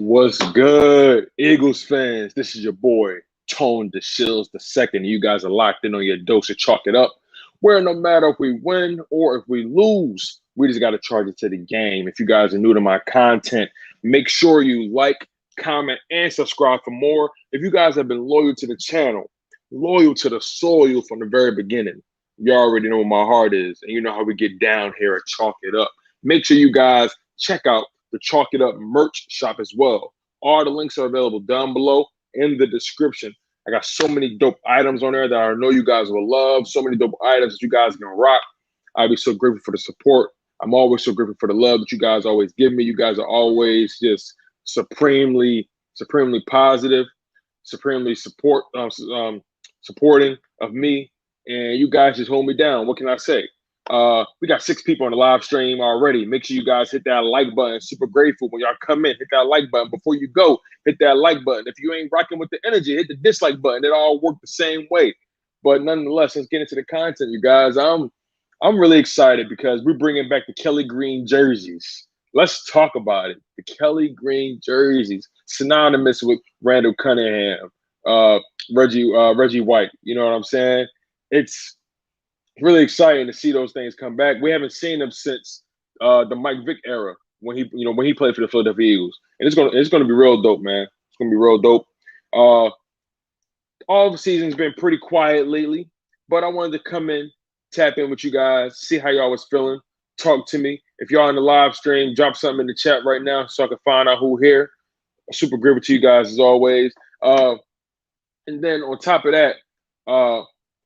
What's good, Eagles fans? This is your boy, Tone DeShields II. You guys are locked in on your dose of Chalk It Up, where no matter if we win or if we lose, we just got to charge it to the game. If you guys are new to my content, make sure you like, comment, and subscribe for more. If you guys have been loyal to the channel, loyal to the soil from the very beginning, you already know what my heart is, and you know how we get down here at Chalk It Up. Make sure you guys check out the Chalk It Up merch shop as well. All the links are available down below in the description. I got so many dope items on there that I know you guys will love. So many dope items that you guys can rock. I'll be so grateful for the support. I'm always so grateful for the love that you guys always give me. You guys are always just supremely positive, supremely supporting of me, and you guys just hold me down. What can I say? We got 6 people on the live stream already. Make sure you guys hit that like button. Super grateful when y'all come in. Hit that like button. Before you go, hit that like button. If you ain't rocking with the energy, hit the dislike button. It all work the same way. But nonetheless, let's get into the content, you guys. I'm really excited because we're bringing back the Kelly Green jerseys. Let's talk about it. The Kelly Green jerseys, synonymous with Randall Cunningham, Reggie White. You know what I'm saying? It's really exciting to see those things come back. We haven't seen them since the Mike Vick era when he played for the Philadelphia Eagles, and it's gonna be real dope, man. It's gonna be real dope. All the season's been pretty quiet lately, but I wanted to come in, tap in with you guys, see how y'all was feeling, talk to me. If y'all in the live stream, drop something in the chat right now so I can find out who here. Super grateful to you guys as always. And then on top of that,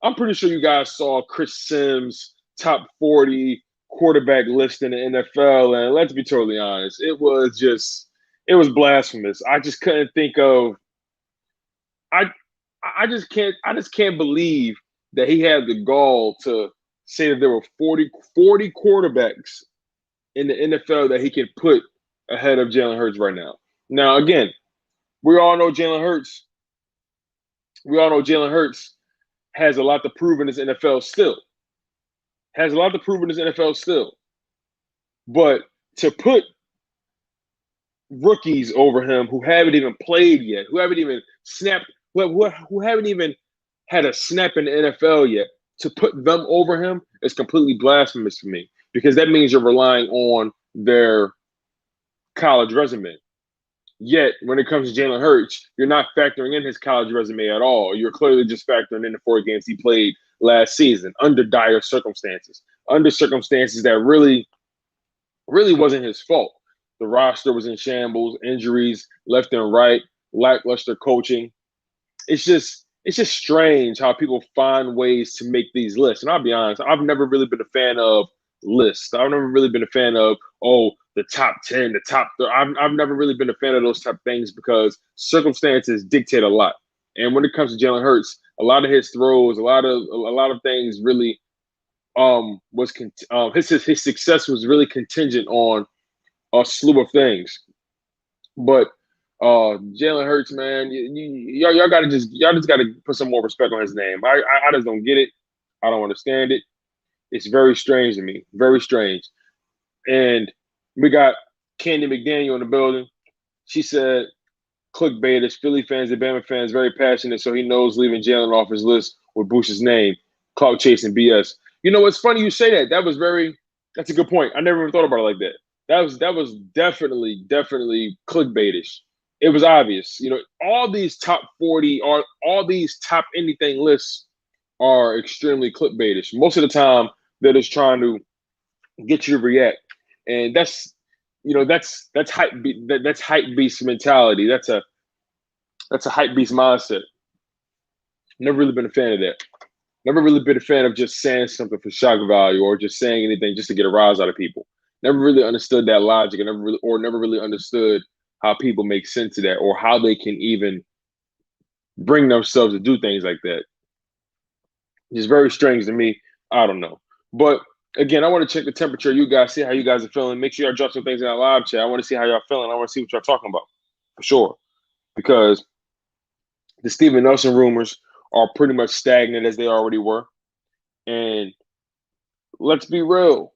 I'm pretty sure you guys saw Chris Sims' top 40 quarterback list in the NFL, and let's be totally honest, it was blasphemous. I just couldn't think of. I just can't believe that he had the gall to say that there were 40 quarterbacks in the NFL that he could put ahead of Jalen Hurts right now. Now, again, we all know Jalen Hurts. Has a lot to prove in this NFL still. But to put rookies over him who haven't even played yet, who haven't even snapped, who haven't even had a snap in the NFL yet, to put them over him is completely blasphemous for me, because that means you're relying on their college resume. Yet, when it comes to Jalen Hurts, you're not factoring in his college resume at all. You're clearly just factoring in the 4 games he played last season under dire circumstances, under circumstances that really wasn't his fault. The roster was in shambles, injuries left and right, lackluster coaching. It's just strange how people find ways to make these lists. And I'll be honest, I've never really been a fan of lists. I've never really been a fan of, the top 10, the top 30. I've never really been a fan of those type of things because circumstances dictate a lot. And when it comes to Jalen Hurts, a lot of his throws, a lot of things really his success was really contingent on a slew of things. But Jalen Hurts, man, y'all just gotta put some more respect on his name. I just don't get it. I don't understand it. It's very strange to me. Very strange. And we got Candy McDaniel in the building. She said, clickbaitish, Philly fans and Bama fans very passionate, so he knows leaving Jalen off his list would boost his name. Clout chasing BS. You know, it's funny you say that. That's a good point. I never even thought about it like that. That was definitely clickbaitish. It was obvious. You know, all these top 40 or all these top anything lists are extremely clickbaitish. Most of the time, they're just trying to get you to react. And that's hype beast mentality. That's a hype beast mindset. Never really been a fan of that. Never really been a fan of just saying something for shock value or just saying anything just to get a rise out of people. Never really understood that logic, and never really understood how people make sense of that or how they can even bring themselves to do things like that. It's very strange to me. I don't know. But again, I want to check the temperature. You guys, see how you guys are feeling. Make sure y'all drop some things in that live chat. I want to see how y'all feeling. I want to see what y'all talking about for sure. Because the Steven Nelson rumors are pretty much stagnant as they already were. And let's be real.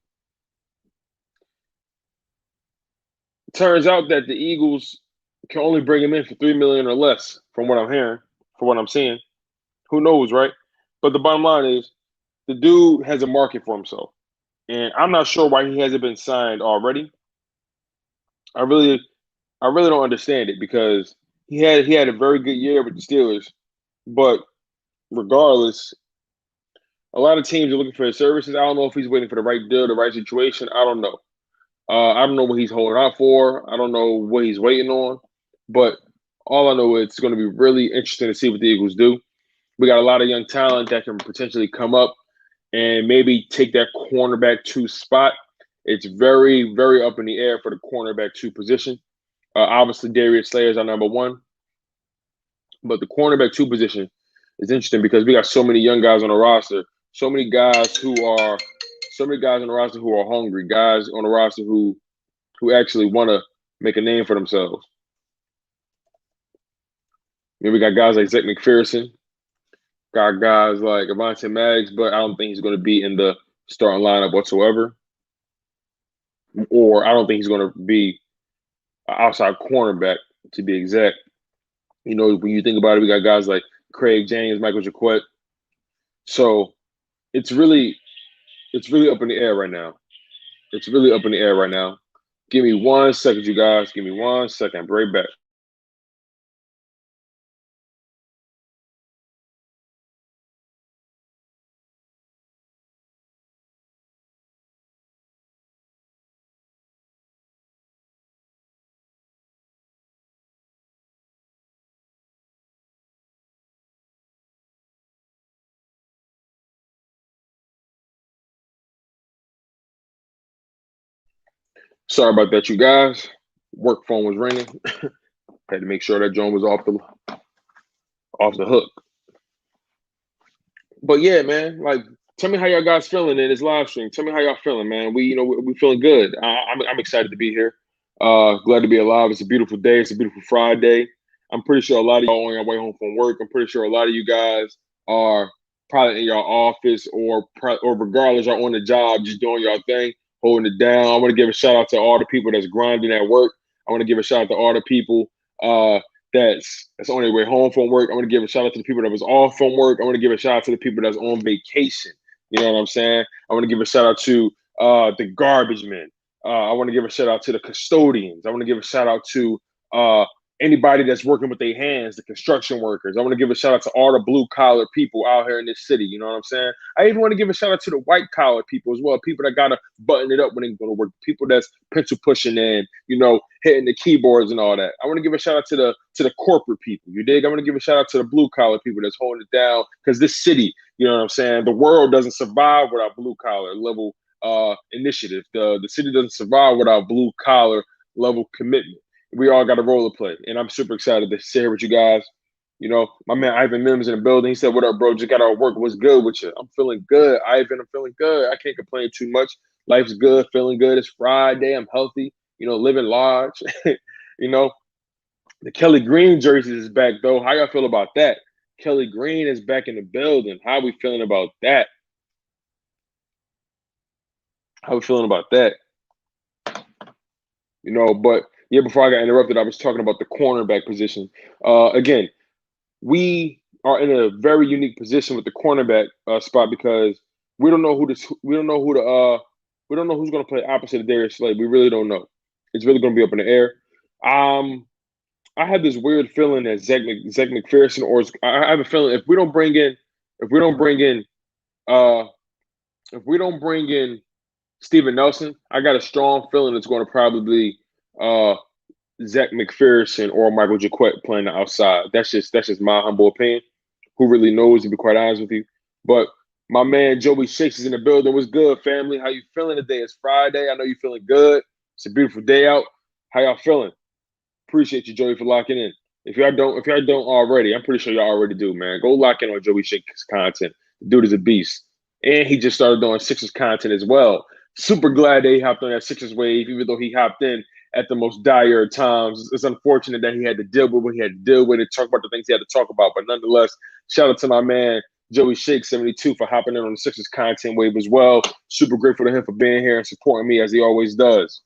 Turns out that the Eagles can only bring him in for $3 million or less, from what I'm hearing, from what I'm seeing. Who knows, right? But the bottom line is, the dude has a market for himself, and I'm not sure why he hasn't been signed already. I really don't understand it, because he had a very good year with the Steelers, but regardless, a lot of teams are looking for his services. I don't know if he's waiting for the right deal, the right situation. I don't know. I don't know what he's holding out for. I don't know what he's waiting on. But all I know is it's going to be really interesting to see what the Eagles do. We got a lot of young talent that can potentially come up and maybe take that cornerback 2 spot. It's very, very up in the air for the cornerback 2 position. Obviously, Darius Slayer is our number 1. But the cornerback 2 position is interesting because we got so many young guys on the roster, so many guys on the roster who are hungry, guys on the roster who actually want to make a name for themselves. We got guys like Zach McPherson, got guys like Devonta Maggs, but I don't think he's going to be in the starting lineup whatsoever. Or I don't think he's going to be an outside cornerback, to be exact. When you think about it, we got guys like Craig James, Michael Jaquette. So it's really up in the air right now. It's really up in the air right now. Give me 1 second, you guys. Give me 1 second. I'll be right back. Sorry about that, you guys. Work phone was ringing. Had to make sure that joint was off the hook. But yeah, man, like, tell me how y'all guys feeling in this live stream. Tell me how y'all feeling, man. We feeling good. I'm excited to be here. Glad to be alive. It's a beautiful day. It's a beautiful Friday. I'm pretty sure a lot of y'all on your way home from work. I'm pretty sure a lot of you guys are probably in your office or regardless, are on the job, just doing your thing, holding it down. I want to give a shout out to all the people that's grinding at work. I want to give a shout out to all the people that's on their way home from work. I want to give a shout out to the people that was off from work. I want to give a shout out to the people that's on vacation. You know what I'm saying? I want to give a shout out to the garbage men. I want to give a shout out to the custodians. I want to give a shout out to anybody that's working with their hands, the construction workers. I want to give a shout out to all the blue collar people out here in this city. You know what I'm saying? I even want to give a shout out to the white collar people as well. People that gotta button it up when they go to work. People that's pencil pushing and hitting the keyboards and all that. I want to give a shout out to the corporate people. You dig? I want to give a shout out to the blue collar people that's holding it down, because this city, you know what I'm saying? The world doesn't survive without blue collar level initiative. The city doesn't survive without blue collar level commitment. We all got a role to play, and I'm super excited to share with you guys. My man Ivan Mims in the building. He said, "What up, bro? Just got out of work. What's good with you?" I'm feeling good, Ivan. I'm feeling good. I can't complain too much. Life's good, feeling good. It's Friday. I'm healthy. Living large. The Kelly Green jersey is back, though. How y'all feel about that? Kelly Green is back in the building. How are we feeling about that? How we feeling about that? But yeah, before I got interrupted, I was talking about the cornerback position. Again, we are in a very unique position with the cornerback spot, because we don't know who's going to play opposite of Darius Slade. We really don't know. It's really going to be up in the air. I have this weird feeling that Zach McPherson, or I have a feeling if we don't bring in Steven Nelson, I got a strong feeling it's going to probably be Zach McPherson or Michael Jaquette playing the outside. That's just my humble opinion. Who really knows, to be quite honest with you? But my man Joey Shakes is in the building. What's good, family? How you feeling today? It's Friday. I know you're feeling good. It's a beautiful day out. How y'all feeling? Appreciate you, Joey, for locking in. If y'all don't already, I'm pretty sure y'all already do, man. Go lock in on Joey Shakes content. The dude is a beast. And he just started doing Sixers content as well. Super glad that he hopped on that Sixers wave, even though he hopped in at the most dire times. It's unfortunate that he had to deal with what he had to deal with and talk about the things he had to talk about. But nonetheless, shout out to my man, Joey Shake 72, for hopping in on the Sixers content wave as well. Super grateful to him for being here and supporting me as he always does.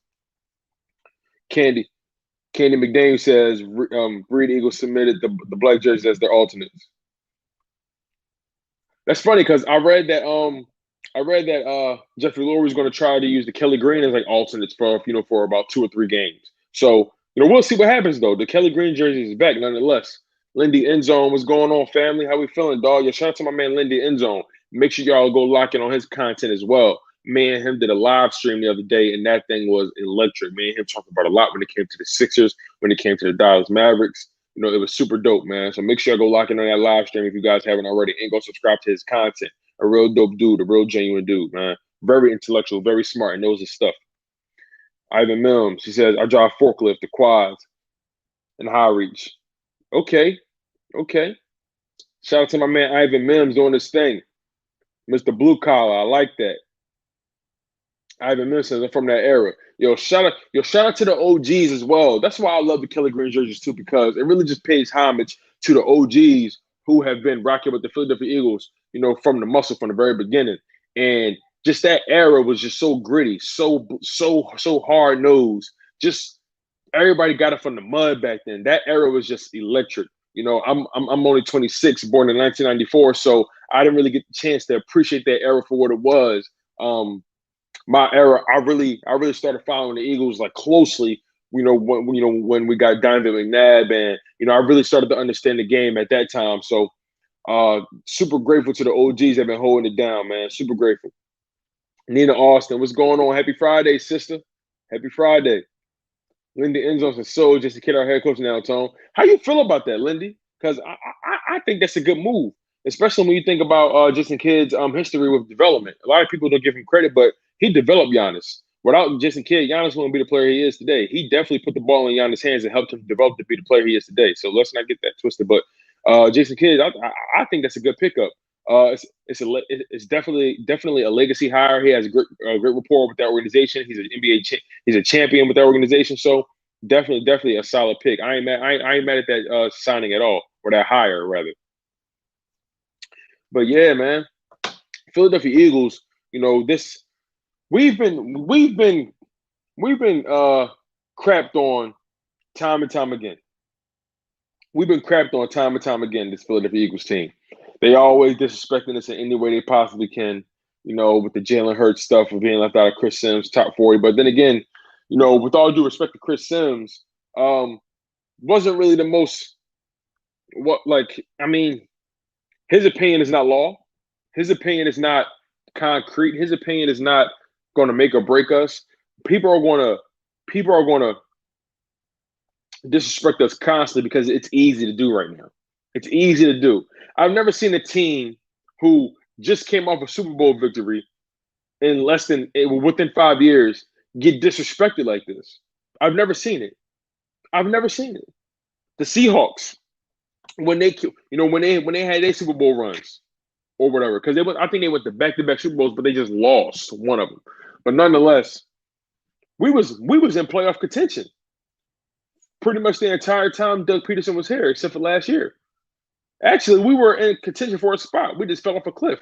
Candy, Candy McDaniel says Breed Eagles submitted the black jerseys as their alternates. That's funny because I read that Jeffrey Lurie was going to try to use the Kelly Green as like alternates for about 2 or 3 games. So we'll see what happens though. The Kelly Green jersey is back nonetheless. Lindy Endzone, what's going on, family? How we feeling, dog? Yo, shout out to my man Lindy Endzone. Make sure y'all go lock in on his content as well. Me and him did a live stream the other day, and that thing was electric. Me and him talked about a lot when it came to the Sixers, when it came to the Dallas Mavericks. It was super dope, man. So make sure you go lock in on that live stream if you guys haven't already, and go subscribe to his content. A real dope dude, a real genuine dude, man. Very intellectual, very smart, and knows his stuff. Ivan Mills, he says, I drive forklift, the quads, and high reach. Okay. Shout out to my man Ivan Mims doing this thing. Mr. Blue Collar, I like that. Ivan Mims says I'm from that era. Shout out to the OGs as well. That's why I love the Kelly Green jerseys too, because it really just pays homage to the OGs who have been rocking with the Philadelphia Eagles, from the muscle from the very beginning. And just that era was just so gritty, so hard nosed. Just everybody got it from the mud back then. That era was just electric. I'm only 26, born in 1994, so I didn't really get the chance to appreciate that era for what it was. My era, I really started following the Eagles like closely. When we got Donovan McNabb, and I really started to understand the game at that time. So, super grateful to the OGs that have been holding it down, man. Super grateful. Nina Austin, what's going on? Happy Friday, sister. Happy Friday. Lindy Enzo says, so just to kid our head coach now, Tone. How you feel about that, Lindy? Because I think that's a good move, especially when you think about Jason Kidd's history with development. A lot of people don't give him credit, but he developed Giannis. Without Jason Kidd, Giannis wouldn't be the player he is today. He definitely put the ball in Giannis' hands and helped him develop to be the player he is today. So let's not get that twisted. But Jason Kidd, I think that's a good pickup. It's definitely a legacy hire. He has a great rapport with that organization. He's an NBA he's a champion with that organization. So definitely a solid pick. I ain't mad at that signing at all, or that hire rather. But yeah, man, Philadelphia Eagles. We've been crapped on time and time again. We've been crapped on time and time again, this Philadelphia Eagles team. They always disrespecting us in any way they possibly can, with the Jalen Hurts stuff of being left out of Chris Sims, top 40. But then again, with all due respect to Chris Sims, wasn't really the most his opinion is not law. His opinion is not concrete. His opinion is not going to make or break us. People are going to disrespect us constantly because it's easy to do right now. It's easy to do. I've never seen a team who just came off a Super Bowl victory within 5 years get disrespected like this. I've never seen it. The Seahawks, when they had their Super Bowl runs or whatever, because I think they went to back-to-back Super Bowls, but they just lost one of them. But nonetheless, we was in playoff contention pretty much the entire time Doug Peterson was here, except for last year. Actually, we were in contention for a spot. We just fell off a cliff.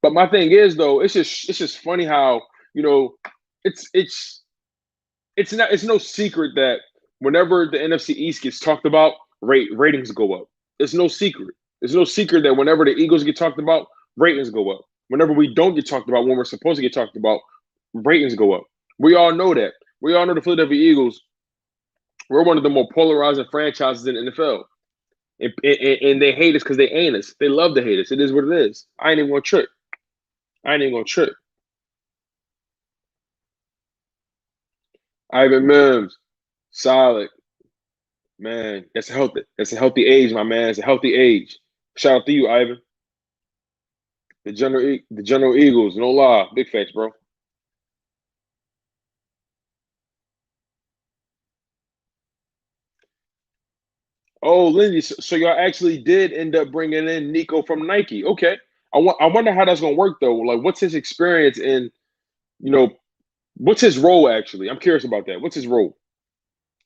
But my thing is, though, it's just funny how it's no secret that whenever the NFC East gets talked about, ratings go up. It's no secret. It's no secret that whenever the Eagles get talked about, ratings go up. Whenever we don't get talked about, when we're supposed to get talked about, ratings go up. We all know that. We all know the Philadelphia Eagles. We're one of the more polarizing franchises in the NFL. And they hate us because they ain't us. They love to hate us. It is what it is. I ain't even going to trip. Ivan Mims, solid. Man, that's a healthy age, my man. It's a healthy age. Shout out to you, Ivan. The General Eagles, no lie. Big facts, bro. Oh, Lindsay, so y'all actually did end up bringing in Nico from Nike. Okay. I wonder how that's going to work, though. Like, what's his experience in, what's his role, actually? I'm curious about that. What's his role?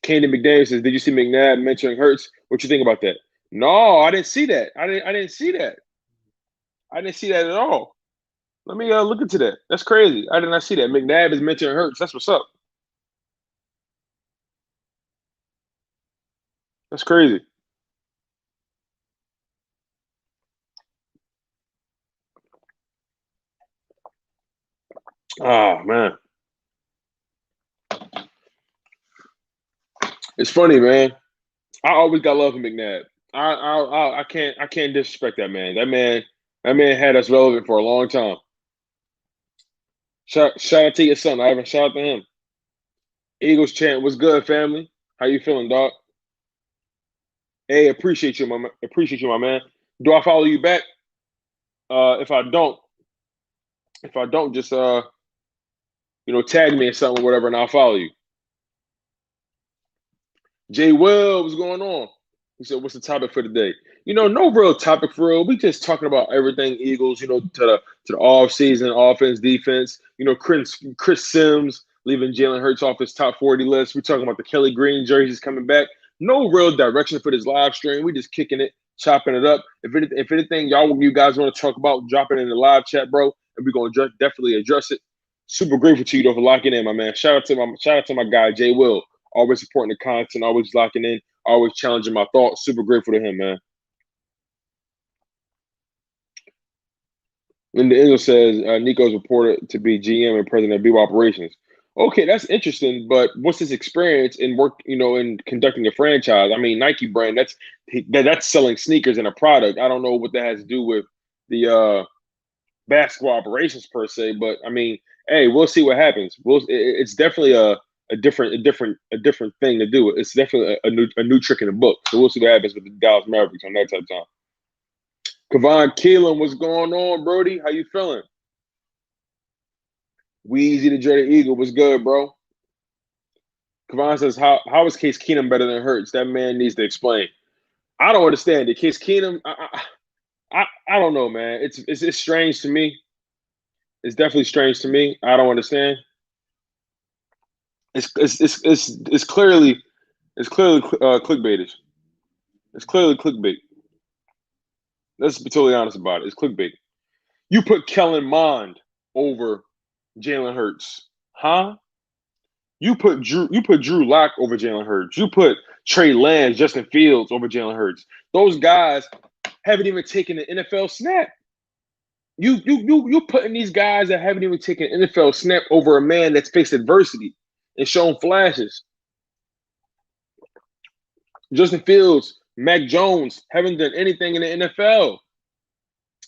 Candy McDaniel says, did you see McNabb mentioning Hurts? What you think about that? No, I didn't see that. I didn't see that. I didn't see that at all. Let me look into that. That's crazy. I did not see that. McNabb is mentioning Hurts. That's what's up. That's crazy. Oh man, it's funny, man. I always got love for McNabb. I can't disrespect that man. That man had us relevant for a long time. Shout out to your son, Ivan. Shout out to him. Eagles chant, what's good, family? How you feeling, dog? Hey, appreciate you, my man. Do I follow you back? If I don't, just tag me or something, or whatever, and I'll follow you. Jay Will, what's going on? He said, "What's the topic for today?" No real topic for real. We just talking about everything Eagles. To the off season, offense, defense. Chris Sims leaving Jalen Hurts off his top 40 list. We talking about the Kelly Green jerseys coming back. No real direction for this live stream. We just kicking it, chopping it up. If anything, you guys want to talk about, drop it in the live chat, bro, and we're gonna definitely address it. Super grateful to you though for locking in, my man. Shout out to my guy Jay Will, always supporting the content, always locking in, always challenging my thoughts. Super grateful to him, man. And the Angel says Nico's reported to be GM and president of BWO operations. Okay, that's interesting, but what's his experience in work, in conducting a franchise? I mean, Nike brand, that's selling sneakers and a product. I don't know what that has to do with the basketball operations per se, but I mean, hey, we'll see what happens. It's definitely a different thing to do. It's definitely a new trick in the book. So we'll see what happens with the Dallas Mavericks on that type of time. Kevon Keelan, what's going on, Brody? How you feeling? Weezy the Dreaded Eagle, what's good, bro? Kevon says, how is Case Keenum better than Hurts? That man needs to explain. I don't understand it. Case Keenum, I don't know, man. It's strange to me. It's definitely strange to me. I don't understand. It's clearly clickbaitish. It's clearly clickbait. Let's be totally honest about it. It's clickbait. You put Kellen Mond over Jalen Hurts, huh? You put Drew Lock over Jalen Hurts. You put Trey Lance, Justin Fields over Jalen Hurts. Those guys haven't even taken an NFL snap. You putting these guys that haven't even taken an NFL snap over a man that's faced adversity and shown flashes. Justin Fields, Mac Jones haven't done anything in the NFL.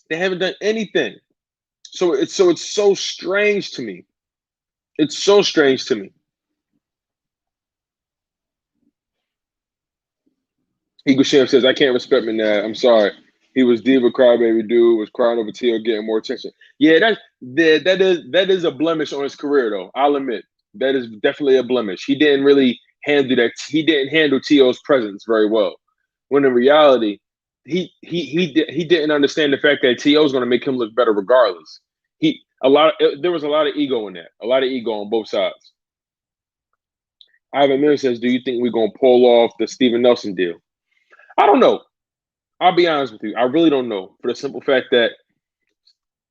They haven't done anything. So it's so strange to me. It's so strange to me. Eagle Sham says, I can't respect McNabb. I'm sorry. He was diva crybaby dude, was crying over T.O. getting more attention. Yeah, that is a blemish on his career, though. I'll admit. That is definitely a blemish. He didn't really handle that. He didn't handle T.O.'s presence very well. When in reality, he didn't understand the fact that T.O. is going to make him look better regardless. There was a lot of ego in that. A lot of ego on both sides. Ivan Miller says, do you think we're going to pull off the Steven Nelson deal? I don't know. I'll be honest with you. I really don't know, for the simple fact that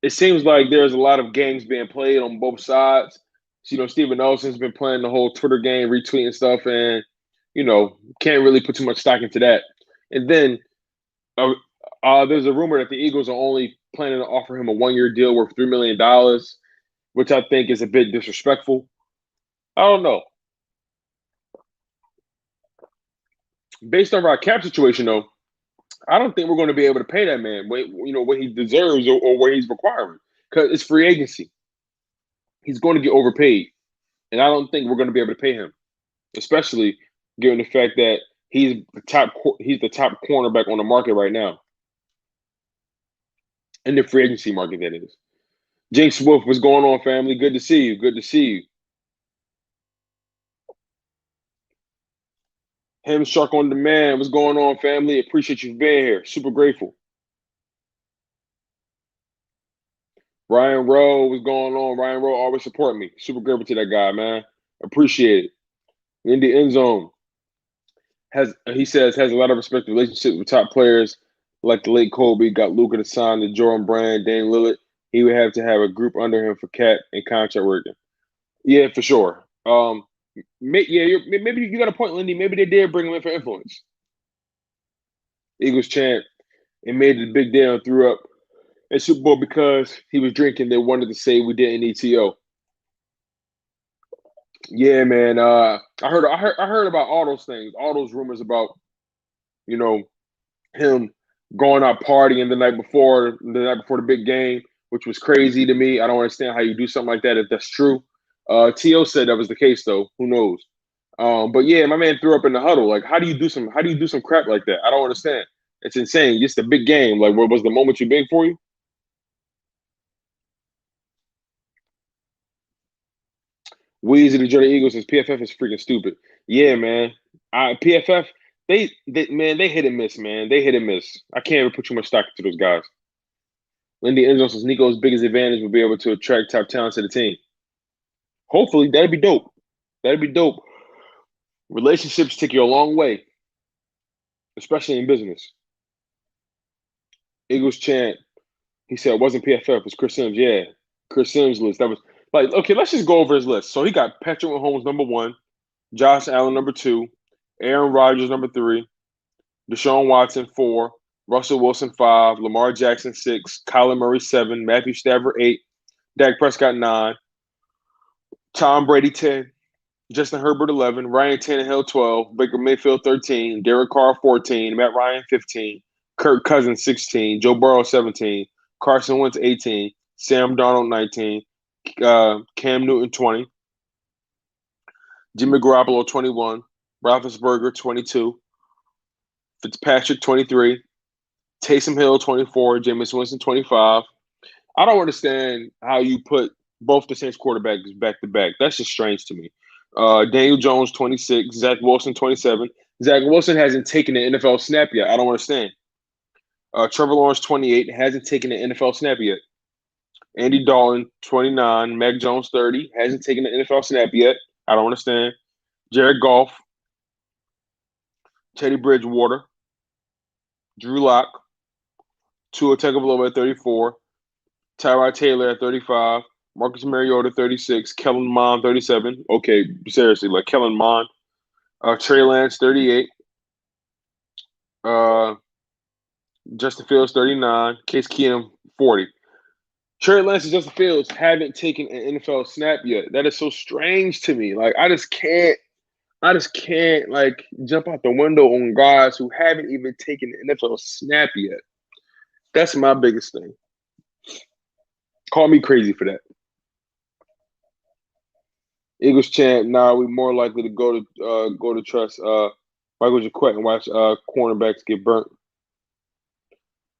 it seems like there's a lot of games being played on both sides. So, Steven Nelson's been playing the whole Twitter game, retweeting stuff, and can't really put too much stock into that. And then there's a rumor that the Eagles are only planning to offer him a 1-year deal worth $3 million, which I think is a bit disrespectful. I don't know. Based on our cap situation, though, I don't think we're going to be able to pay that man what he deserves or what he's requiring, because it's free agency. He's going to get overpaid, and I don't think we're going to be able to pay him, especially given the fact that he's the top cornerback on the market right now, in the free agency market, that is. Jinx Wolf, what's going on, family? Good to see you. Good to see you. Him Shark on Demand, what's going on, family? Appreciate you being here. Super grateful. Ryan Rowe, what's going on? Ryan Rowe always support me. Super grateful to that guy, man. Appreciate it. In the end zone, he says has a lot of respect relationships with top players like the late Kobe. Got Luka to sign the Jordan Brand, Dame Lillard. He would have to have a group under him for cap and contract working. Yeah, for sure. Maybe you got a point, Lindy. Maybe they did bring him in for influence. Eagles chant and made it a big deal and threw up at Super Bowl because he was drinking. They wanted to say we didn't need TO. Yeah, man. I heard about all those things, all those rumors about, you know, him going out partying the night before the big game, which was crazy to me. I don't understand how you do something like that if that's true. T.O. said that was the case though. Who knows? But yeah, my man threw up in the huddle. Like, how do you do some crap like that? I don't understand. It's insane. Just a big game. Like, what was the moment too big for you? Weezy the Jordan Eagles says PFF is freaking stupid. Yeah, man. PFF, they hit and miss, man. They hit and miss. I can't even put too much stock into those guys. Lindy Enzo says Nico's biggest advantage will be able to attract top talent to the team. Hopefully, that'd be dope. That'd be dope. Relationships take you a long way, especially in business. Eagles chant. He said it wasn't PFF, it was Chris Sims. Yeah, Chris Sims list. That was like, okay, let's just go over his list. So he got Patrick Mahomes number 1, Josh Allen number 2, Aaron Rodgers number 3, Deshaun Watson 4, Russell Wilson 5, Lamar Jackson 6, Kyler Murray 7, Matthew Stafford 8, Dak Prescott 9, Tom Brady 10, Justin Herbert 11, Ryan Tannehill 12, Baker Mayfield 13, Derek Carr 14, Matt Ryan 15, Kirk Cousins 16, Joe Burrow 17, Carson Wentz 18, Sam Darnold 19, Cam Newton 20, Jimmy Garoppolo 21, Roethlisberger 22, Fitzpatrick 23, Taysom Hill 24, Jameis Winston 25. I don't understand how you put both the Saints quarterbacks back to back. That's just strange to me. Daniel Jones 26, Zach Wilson 27. Zach Wilson hasn't taken an NFL snap yet. I don't understand. Trevor Lawrence 28 hasn't taken an NFL snap yet. Andy Dalton 29, Mac Jones 30 hasn't taken an NFL snap yet. I don't understand. Jared Goff, Teddy Bridgewater, Drew Lock, Tua Tagovailoa at 34, Tyrod Taylor at 35, Marcus Mariota 36, Kellen Mond 37. Okay, seriously, like Kellen Mond. Trey Lance 38. Justin Fields 39. Case Keenum 40. Trey Lance and Justin Fields haven't taken an NFL snap yet. That is so strange to me. Like, I just can't like jump out the window on guys who haven't even taken an NFL snap yet. That's my biggest thing. Call me crazy for that. Eagles chant, nah, we more likely to go to trust Michael Jaquette and watch cornerbacks get burnt.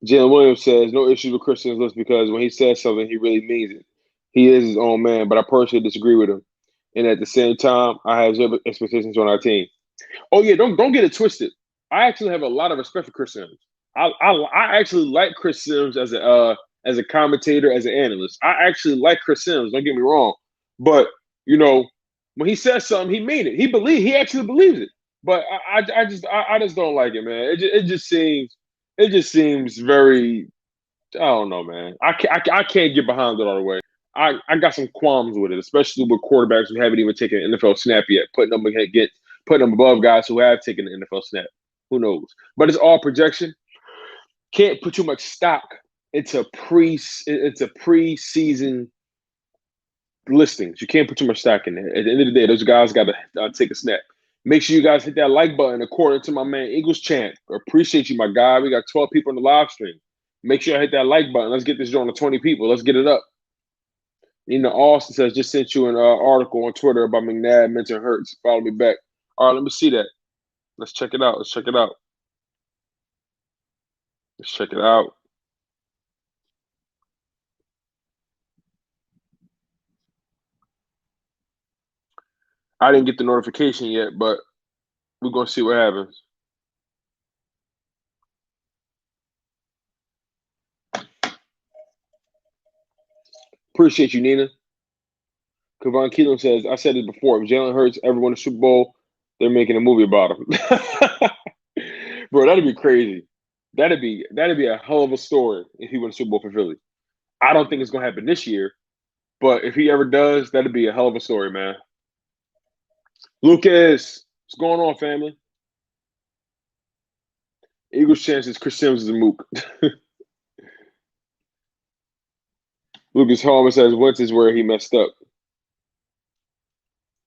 Jalen Williams says, no issues with Christian's list because when he says something, he really means it. He is his own man, but I personally disagree with him. And at the same time, I have zero expectations on our team. Oh yeah, don't get it twisted. I actually have a lot of respect for Chris Sims. I actually like Chris Sims as a commentator, as an analyst. I actually like Chris Sims. Don't get me wrong, but when he says something, he mean it. He actually believes it. But I just don't like it, man. It just seems very. I don't know, man. I can't get behind it all the way. I got some qualms with it, especially with quarterbacks who haven't even taken an NFL snap yet, putting them above guys who have taken an NFL snap. Who knows? But it's all projection. Can't put too much stock into preseason listings. You can't put too much stock in there. At the end of the day, those guys got to take a snap. Make sure you guys hit that like button. According to my man Eagles Champ, appreciate you, my guy. We got 12 people in the live stream. Make sure I hit that like button. Let's get this joint to 20 people. Let's get it up. Austin says, just sent you an article on Twitter about McNabb mentioning Ertz. Follow me back. All right, let me see that. Let's check it out. Let's check it out. I didn't get the notification yet, but we're going to see what happens. Appreciate you, Nina. Kevon Keelan says, I said it before. If Jalen Hurts ever win a Super Bowl, they're making a movie about him. Bro, that'd be crazy. That'd be a hell of a story if he wins a Super Bowl for Philly. I don't think it's going to happen this year, but if he ever does, that'd be a hell of a story, man. Lucas, what's going on, family? Eagles' chances. Chris Sims is a mook. Lucas Holman says Wentz is where he messed up.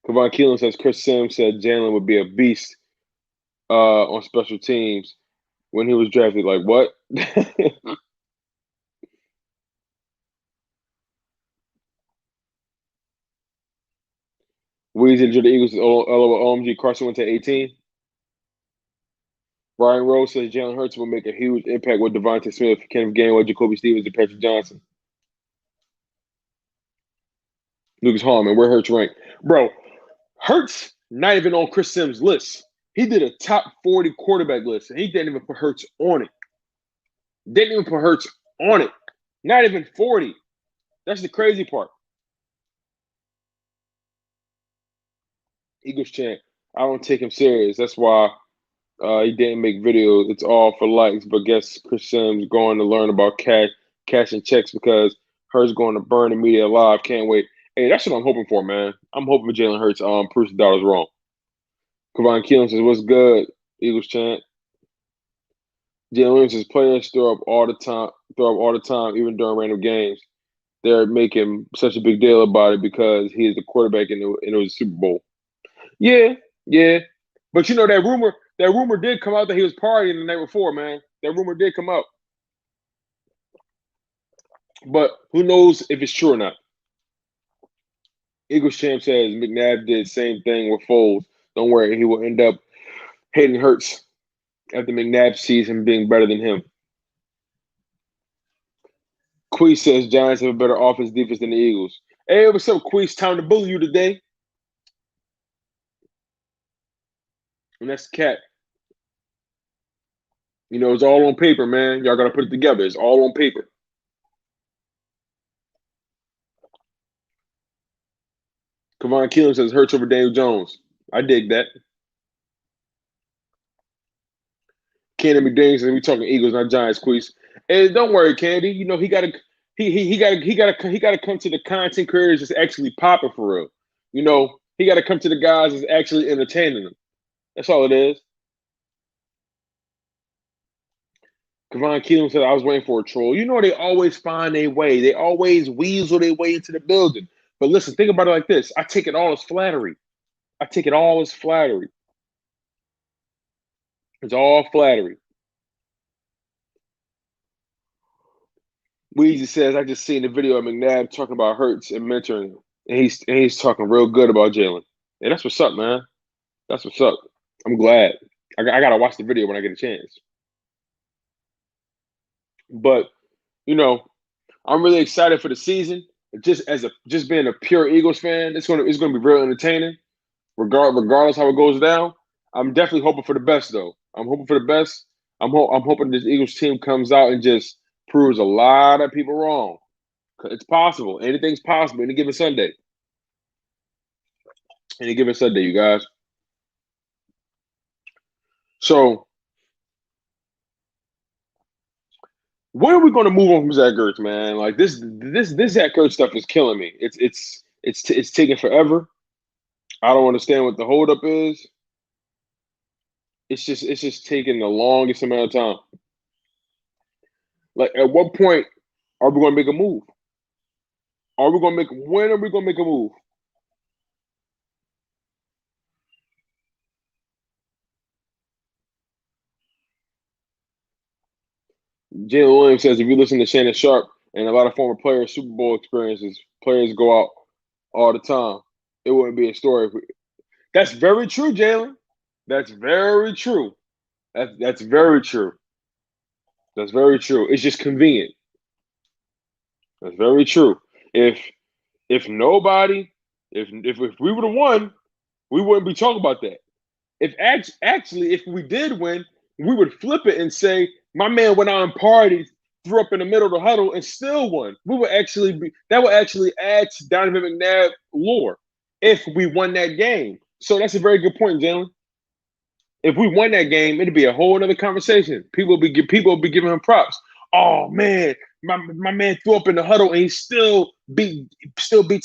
Kevon Keelan says Chris Sims said Jalen would be a beast on special teams when he was drafted. Like, what? Weeds injured the Eagles. OMG. Carson went to 18. Brian Rose says Jalen Hurts will make a huge impact with Devonta Smith, Kenneth Gainwell, Jacoby Stevens, and Patrick Johnson. Lucas Holman, where Hurts rank? Bro, Hurts not even on Chris Sims' list. He did a top 40 quarterback list, and he didn't even put Hurts on it. Didn't even put Hurts on it. Not even 40. That's the crazy part. Eagles chant. I don't take him serious. That's why he didn't make videos. It's all for likes. But guess Chris Sims going to learn about cash and checks because Hurts going to burn the media alive. Can't wait. Hey, that's what I'm hoping for, man. I'm hoping for Jalen Hurts proves the dollars wrong. Kevon Keelan says, what's good? Eagles chant. Jalen Williams says players throw up all the time, even during random games. They're making such a big deal about it because he is the quarterback and it was a Super Bowl. Yeah. But you know that rumor did come out that he was partying the night before, man. That rumor did come out. But who knows if it's true or not. Eagles champ says McNabb did the same thing with Foles. Don't worry, he will end up hating Hurts after McNabb sees him being better than him. Queese says Giants have a better offense defense than the Eagles. Hey, what's up, Queese? Time to bully you today. And that's Cat. You know, it's all on paper, man. Y'all got to put it together. It's all on paper. Kevon Keelan says Hurts over Daniel Jones. I dig that. Candy McDaniel says we talking Eagles, not Giants, Queese. Hey, don't worry, Candy. You know he got to come to the content creators that's actually popping for real. You know he got to come to the guys that's actually entertaining them. That's all it is. Kevon Keelan said I was waiting for a troll. You know they always find a way. They always weasel their way into the building. But listen, think about it like this. I take it all as flattery. It's all flattery. Weezy says, I just seen the video of McNabb talking about Hurts and mentoring him. And he's talking real good about Jalen. And that's what's up, man. That's what's up. I'm glad. I got to watch the video when I get a chance. But, you know, I'm really excited for the season. Just being a pure Eagles fan, it's gonna be real entertaining. Regardless how it goes down, I'm definitely hoping for the best, though. I'm hoping for the best. I'm hoping this Eagles team comes out and just proves a lot of people wrong. It's possible. Anything's possible any given Sunday. You guys. So, when are we going to move on from Zach Ertz, man? Like this Zach Ertz stuff is killing me. It's taking forever. I don't understand what the holdup is. It's just taking the longest amount of time. Like, at what point are we going to make a move? When are we going to make a move? Jalen Williams says if you listen to Shannon Sharp and a lot of former players' Super Bowl experiences, players go out all the time. It wouldn't be a story. That's very true, Jalen. That's very true. That's very true. That's very true. It's just convenient. That's very true. If nobody, if we would have won, we wouldn't be talking about that. If we did win, we would flip it and say, my man went out and partied, threw up in the middle of the huddle, and still won. That would actually add to Donovan McNabb lore if we won that game. So that's a very good point, Jalen. If we won that game, it'd be a whole other conversation. People will be giving him props. Oh man, my man threw up in the huddle and he still beat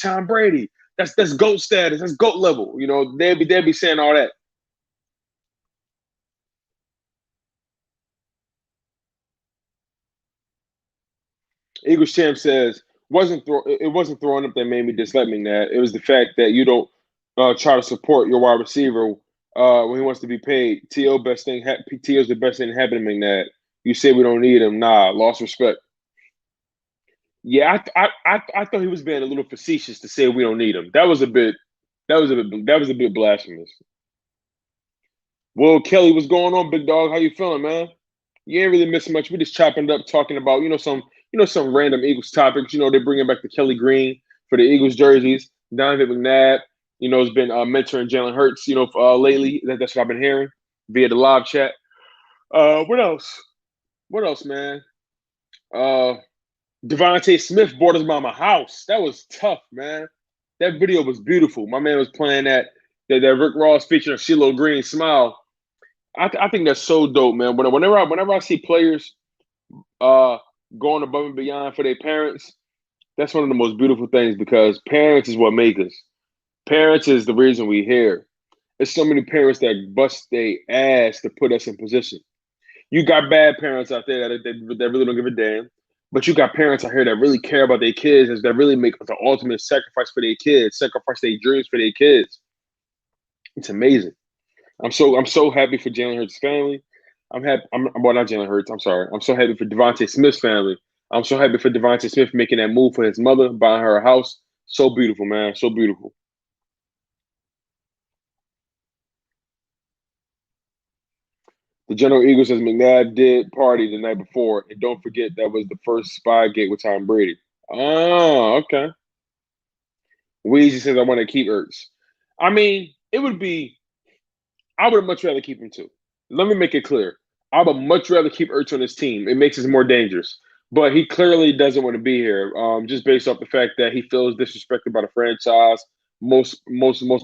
Tom Brady. That's GOAT status. That's GOAT level. You know, they'll be saying all that. Eagles champ says it wasn't throwing up that made me dislike McNabb. It was the fact that you don't try to support your wide receiver when he wants to be paid. T.O.'s the best thing happening to McNabb. You say we don't need him. Nah, lost respect. Yeah, I thought he was being a little facetious to say we don't need him. That was a bit blasphemous. Well, Kelly, what's going on, big dog? How you feeling, man? You ain't really missing much. We just chopping it up, talking about some random Eagles topics. They're bringing back the Kelly Green for the Eagles jerseys. Donovan McNabb, has been mentoring Jalen Hurts. Lately that's what I've been hearing via the live chat. What else? What else, man? Devonta Smith bought his mama house. That was tough, man. That video was beautiful. My man was playing that Rick Ross featuring CeeLo Green smile. I think that's so dope, man. Whenever I see players going above and beyond for their parents, that's one of the most beautiful things because parents is what make us. Parents is the reason we here. There's so many parents that bust their ass to put us in position. You got bad parents out there that really don't give a damn, but you got parents out here that really care about their kids and that really make the ultimate sacrifice for their kids, sacrifice their dreams for their kids. It's amazing. I'm so happy for Jalen Hurts' family. I'm happy. Well, not Jalen Hurts. I'm sorry. I'm so happy for Devonta Smith's family. I'm so happy for Devonta Smith making that move for his mother, buying her a house. So beautiful, man. So beautiful. The General Eagle says McNabb did party the night before, and don't forget that was the first spy gate with Tom Brady. Oh, okay. Weezy says I want to keep Ertz. I mean, it would be. I would much rather keep him too. Let me make it clear. I would much rather keep Ertz on his team. It makes us more dangerous. But he clearly doesn't want to be here, just based off the fact that he feels disrespected by the franchise. Most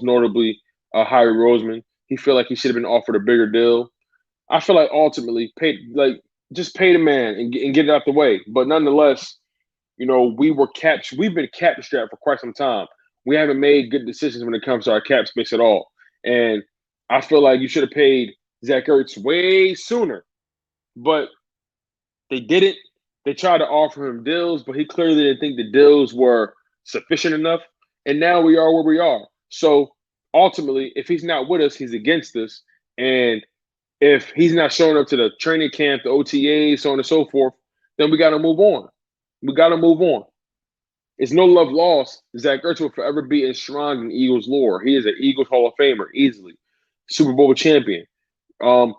notably, Harry Roseman. He feel like he should have been offered a bigger deal. I feel like ultimately, just pay the man and get it out the way. But nonetheless, we've been cap strapped for quite some time. We haven't made good decisions when it comes to our cap space at all. And I feel like you should have paid Zach Ertz way sooner, but they didn't. They tried to offer him deals, but he clearly didn't think the deals were sufficient enough. And now we are where we are. So ultimately, if he's not with us, he's against us. And if he's not showing up to the training camp, the OTAs, so on and so forth, then we got to move on. We got to move on. It's no love lost. Zach Ertz will forever be enshrined in Eagles lore. He is an Eagles Hall of Famer, easily. Super Bowl champion.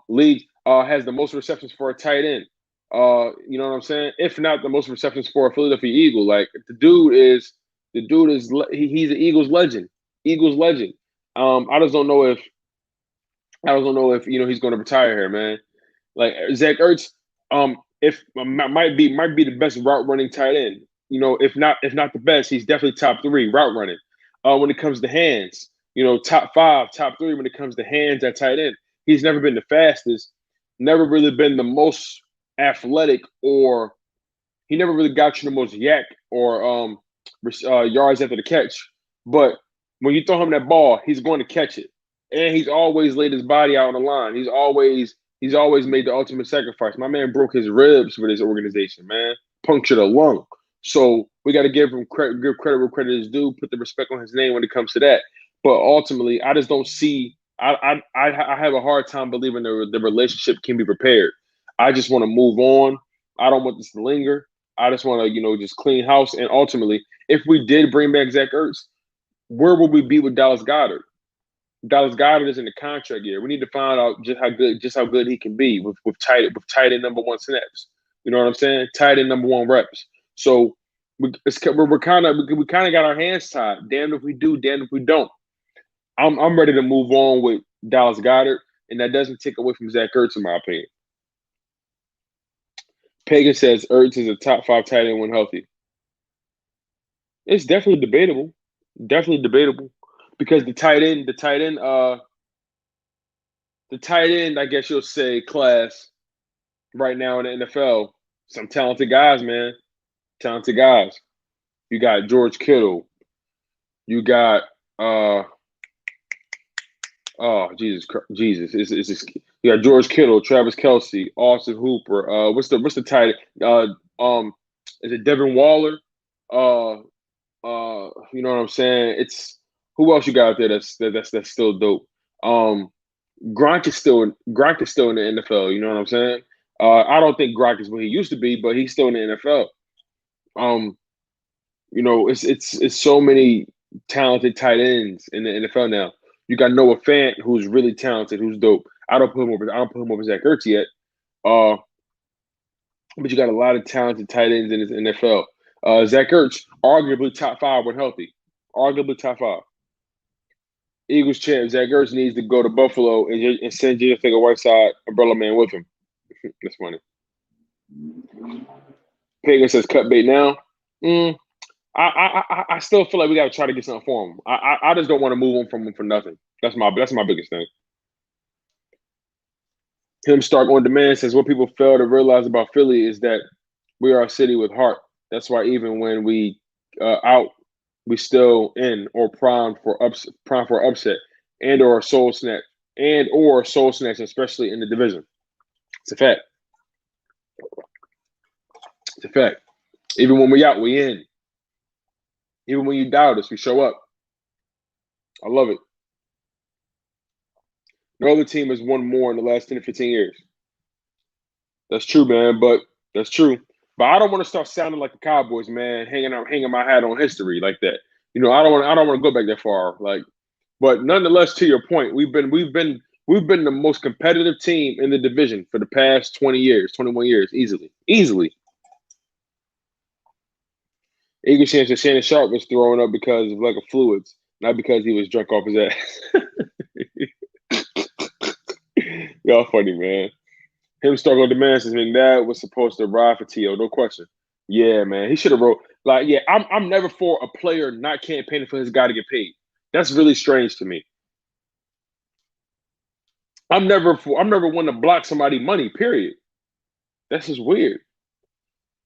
League has the most receptions for a tight end. You know what I'm saying? If not the most receptions for a Philadelphia Eagle. Like he's an Eagles legend. Eagles legend. I just don't know if he's going to retire here, man. Like Zach Ertz, if might be the best route running tight end. If not the best, he's definitely top 3 route running. When it comes to hands, top 5, top 3 when it comes to hands at tight end. He's never been the fastest, never really been the most athletic, or he never really got you the most yak or yards after the catch. But when you throw him that ball, he's going to catch it, and he's always laid his body out on the line. He's always made the ultimate sacrifice. My man broke his ribs for this organization, man. Punctured a lung. So we got to give credit where credit is due. Put the respect on his name when it comes to that. But ultimately, I just don't see. I have a hard time believing the relationship can be repaired. I just want to move on. I don't want this to linger. I just want to just clean house. And ultimately, if we did bring back Zach Ertz, where would we be with Dallas Goedert? Dallas Goedert is in the contract year. We need to find out just how good he can be with tight end number 1 snaps. You know what I'm saying? Tight end number 1 reps. So we kind of got our hands tied. Damned if we do, damned if we don't. I'm ready to move on with Dallas Goedert, and that doesn't take away from Zach Ertz, in my opinion. Pagan says Ertz is a top 5 tight end when healthy. It's definitely debatable. Definitely debatable. Because the tight end, I guess you'll say, class right now in the NFL, some talented guys, man. Talented guys. You got George Kittle. You got Jesus. You got George Kittle, Travis Kelce, Austin Hooper. What's the tight Is it Devin Waller? You know what I'm saying? It's who else you got out there that's still dope. Gronk is still in the NFL. You know what I'm saying? I don't think Gronk is what he used to be, but he's still in the NFL. It's so many talented tight ends in the NFL now. You got Noah Fant, who's really talented, who's dope. I don't put him over Zach Ertz yet. But you got a lot of talented tight ends in this NFL. Zach Ertz, arguably top 5 when healthy. Arguably top 5. Eagles champ Zach Ertz needs to go to Buffalo and send J.J. Whiteside, umbrella man, with him. That's funny. Pagan says cut bait now. I still feel like we got to try to get something for him. I just don't want to move on from him for nothing. That's my biggest thing. Him Stark on demand says what people fail to realize about Philly is that we are a city with heart. That's why even when we out, we still in or prime for upset and or soul snatch especially in the division. It's a fact. It's a fact. Even when we out, we in. Even when you doubt us, we show up. I love it. No other team has won more in the last 10 to 15 years. That's true, man, but that's true. But I don't want to start sounding like the Cowboys, man, hanging my hat on history like that. You know, I don't want to go back that far. But nonetheless, to your point, we've been the most competitive team in the division for the past 20 years, 21 years, easily. Eagles chance that Shannon Sharp was throwing up because of lack of fluids, not because he was drunk off his ass. Y'all funny, man. Him Stark on demand says McNabb was supposed to ride for T.O., no question. Yeah, man. He should have wrote I'm never for a player not campaigning for his guy to get paid. That's really strange to me. I'm never one to block somebody money, period. That's just weird.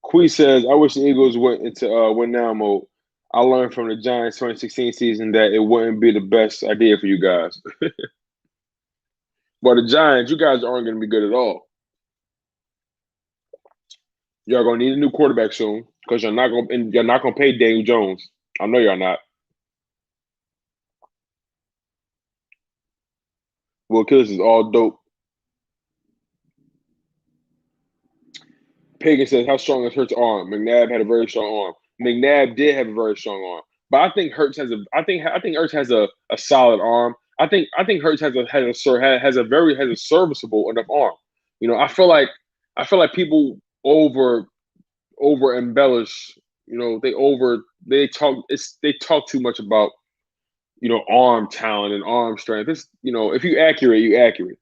Quee says, I wish the Eagles went into win now mode. I learned from the Giants 2016 season that it wouldn't be the best idea for you guys. But the Giants, you guys aren't going to be good at all. Y'all going to need a new quarterback soon because you're not going to pay Daniel Jones. I know you're not. Will Killis is all dope. Pagan says, how strong is Hurts' arm? McNabb had a very strong arm. McNabb did have a very strong arm. But I think Hurts has Ertz has a solid arm. I think Hurts has a serviceable enough arm. You know, I feel like people over embellish. You know, they talk too much about, you know, arm talent and arm strength. It's, you know, if you're accurate, you're accurate.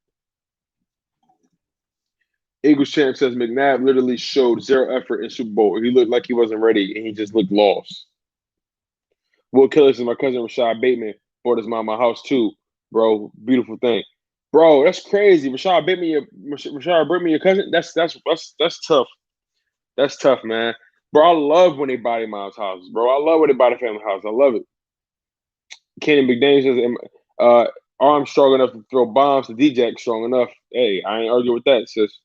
Eagles champ says McNabb literally showed zero effort in Super Bowl. He looked like he wasn't ready, and he just looked lost. Will Killis and my cousin Rashad Bateman bought his mom a house too, bro. Beautiful thing, bro. That's crazy. Rashad Bateman, your cousin. That's tough. That's tough, man. Bro, I love when they buy their mom's houses, bro. I love when they buy the family house. I love it. Kenny McDaniel says, arm strong enough to throw bombs to D-Jack strong enough. Hey, I ain't arguing with that, sis.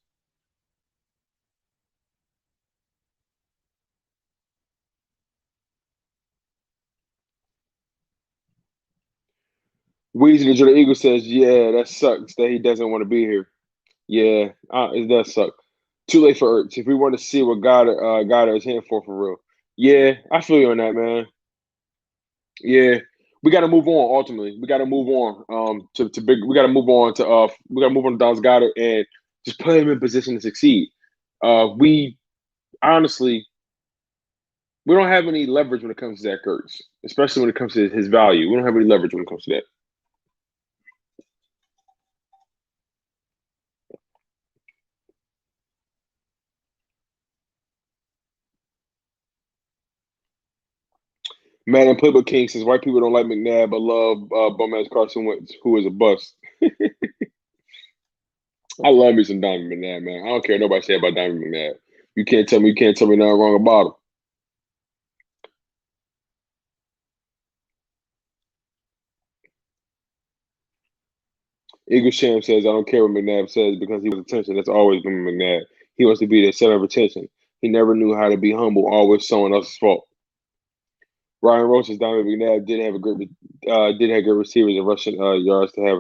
Weezy the Eagle says, yeah, that sucks that he doesn't want to be here. Yeah, it does suck. Too late for Ertz. If we want to see what God is here for real. Yeah, I feel you on that, man. Yeah, we got to move on. Ultimately, we got to move on. We got to move on to Dallas Goedert and just put him in position to succeed. We honestly, we don't have any leverage when it comes to Zach Ertz, especially when it comes to his value. We don't have any leverage when it comes to that. Man, and Playbook King says white people don't like McNabb but love bum-ass Carson Wentz, who is a bust. I love me some Diamond McNabb, man. I don't care what nobody say about Diamond McNabb. You can't tell me nothing wrong about him. Eagle Sham says, I don't care what McNabb says because he wants attention. That's always been McNabb. He wants to be the center of attention. He never knew how to be humble, always someone else's fault. Ryan Roach says Donovan McNabb did have good receivers and rushing yards to have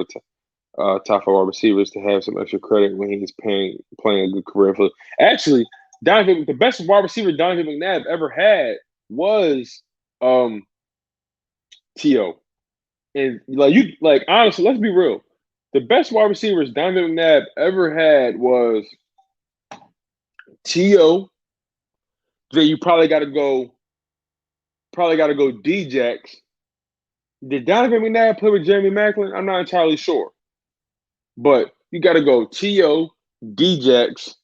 top 5 wide receivers to have some extra credit when he's playing a good career. Actually, the best wide receiver Donovan McNabb ever had was T.O. And honestly, let's be real. The best wide receivers Donovan McNabb ever had was T.O. Then you probably got to go D-Jax. Did Donovan McNabb play with Jeremy Maclin? I'm not entirely sure. But you got to go T.O., D-Jax.